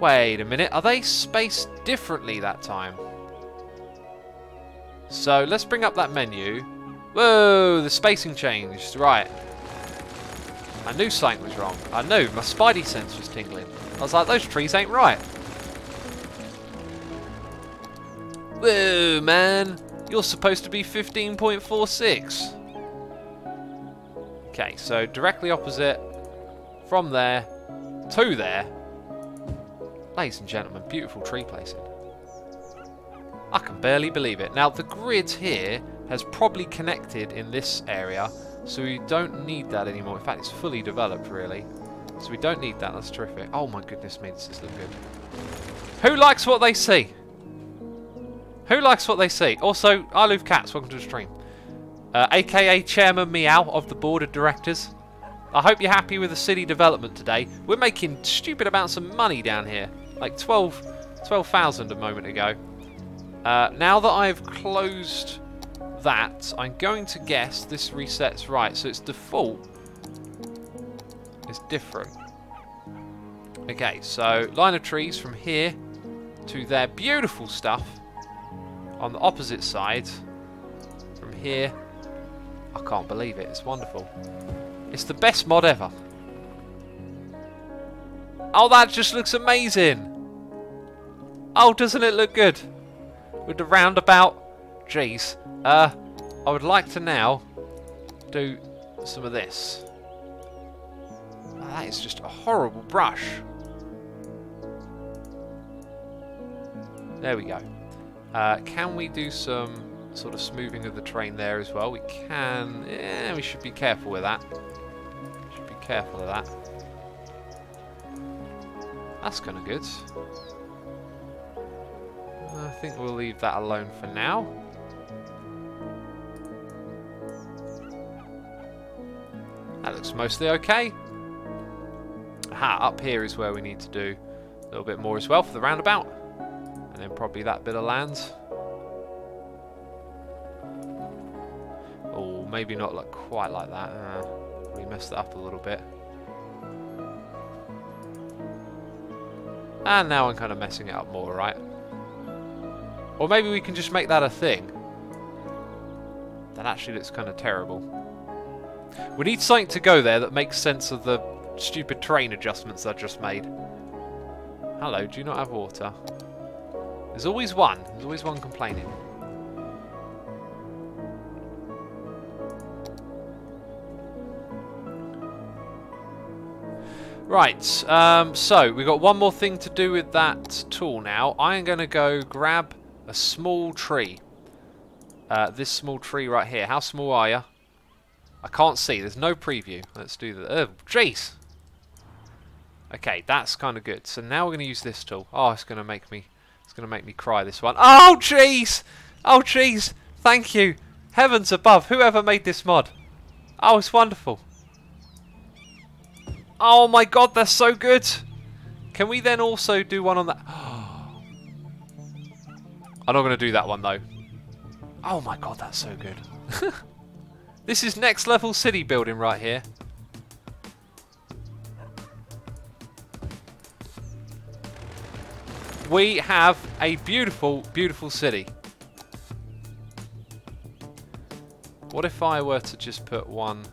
Wait a minute. Are they spaced differently that time? So, let's bring up that menu. Whoa, the spacing changed. Right. I knew something was wrong. I knew. My spidey sense was tingling. I was like, those trees ain't right. Whoa, man. You're supposed to be 15.46. Okay, so directly opposite from there to there. Ladies and gentlemen, beautiful tree placing. I can barely believe it. Now, the grid here has probably connected in this area, so we don't need that anymore. In fact, it's fully developed, really. So we don't need that. That's terrific. Oh, my goodness me, does this look good. Who likes what they see? Who likes what they see? Also, I love cats. Welcome to the stream. AKA Chairman Meow of the Board of Directors. I hope you're happy with the city development today. We're making stupid amounts of money down here. Like 12,000 a moment ago. Now that I've closed that, I'm going to guess this resets right. So it's default. It's different. Okay, so line of trees from here to there. Beautiful stuff. On the opposite side, from here, I can't believe it. It's wonderful. It's the best mod ever. Oh, that just looks amazing. Oh, doesn't it look good? With the roundabout. Jeez. I would like to now do some of this. Oh, that is just a horrible brush. There we go. Can we do some sort of smoothing of the terrain there as well? We can. Yeah, we should be careful with that. Should be careful of that. That's kind of good. I think we'll leave that alone for now. That looks mostly okay. Aha, up here is where we need to do a little bit more as well for the roundabout. And then probably that bit of land. Oh, maybe not like quite like that. We messed it up a little bit. And now I'm kind of messing it up more, right? Or maybe we can just make that a thing. That actually looks kind of terrible. We need something to go there that makes sense of the stupid terrain adjustments I just made. Hello, do you not have water? There's always one. There's always one complaining. Right, so we've got one more thing to do with that tool now. I am going to go grab a small tree. This small tree right here. How small are you? I can't see. There's no preview. Let's do that. Oh, jeez. Okay, that's kind of good. So now we're going to use this tool. Oh, it's going to make me cry, this one. Oh, jeez! Oh, jeez! Thank you. Heavens above. Whoever made this mod. Oh, it's wonderful. Oh my god, that's so good. Can we then also do one on that? I'm not going to do that one though. Oh my god, that's so good. This is next level city building right here. We have a beautiful, beautiful city. What if I were to just put one...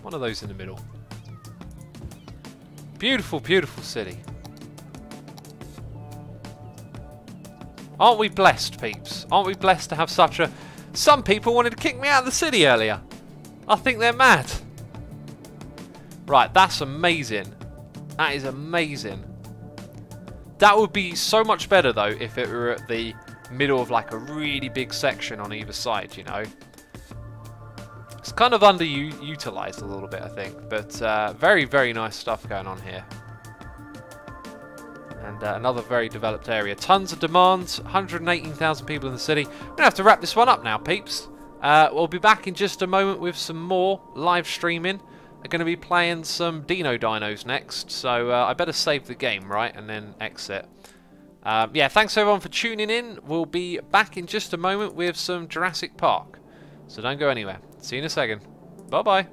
one of those in the middle. Beautiful, beautiful city. Aren't we blessed, peeps? Aren't we blessed to have such a... Some people wanted to kick me out of the city earlier. I think they're mad. Right, that's amazing. That is amazing. That would be so much better, though, if it were at the middle of, like, a really big section on either side, you know? It's kind of underutilized a little bit, I think. But very, very nice stuff going on here. And another very developed area. Tons of demands. 118,000 people in the city. We're going to have to wrap this one up now, peeps. We'll be back in just a moment with some more live streaming. I'm going to be playing some Dinos next. So I better save the game, right? And then exit. Yeah, thanks everyone for tuning in. We'll be back in just a moment with some Jurassic Park. So don't go anywhere. See you in a second. Bye-bye.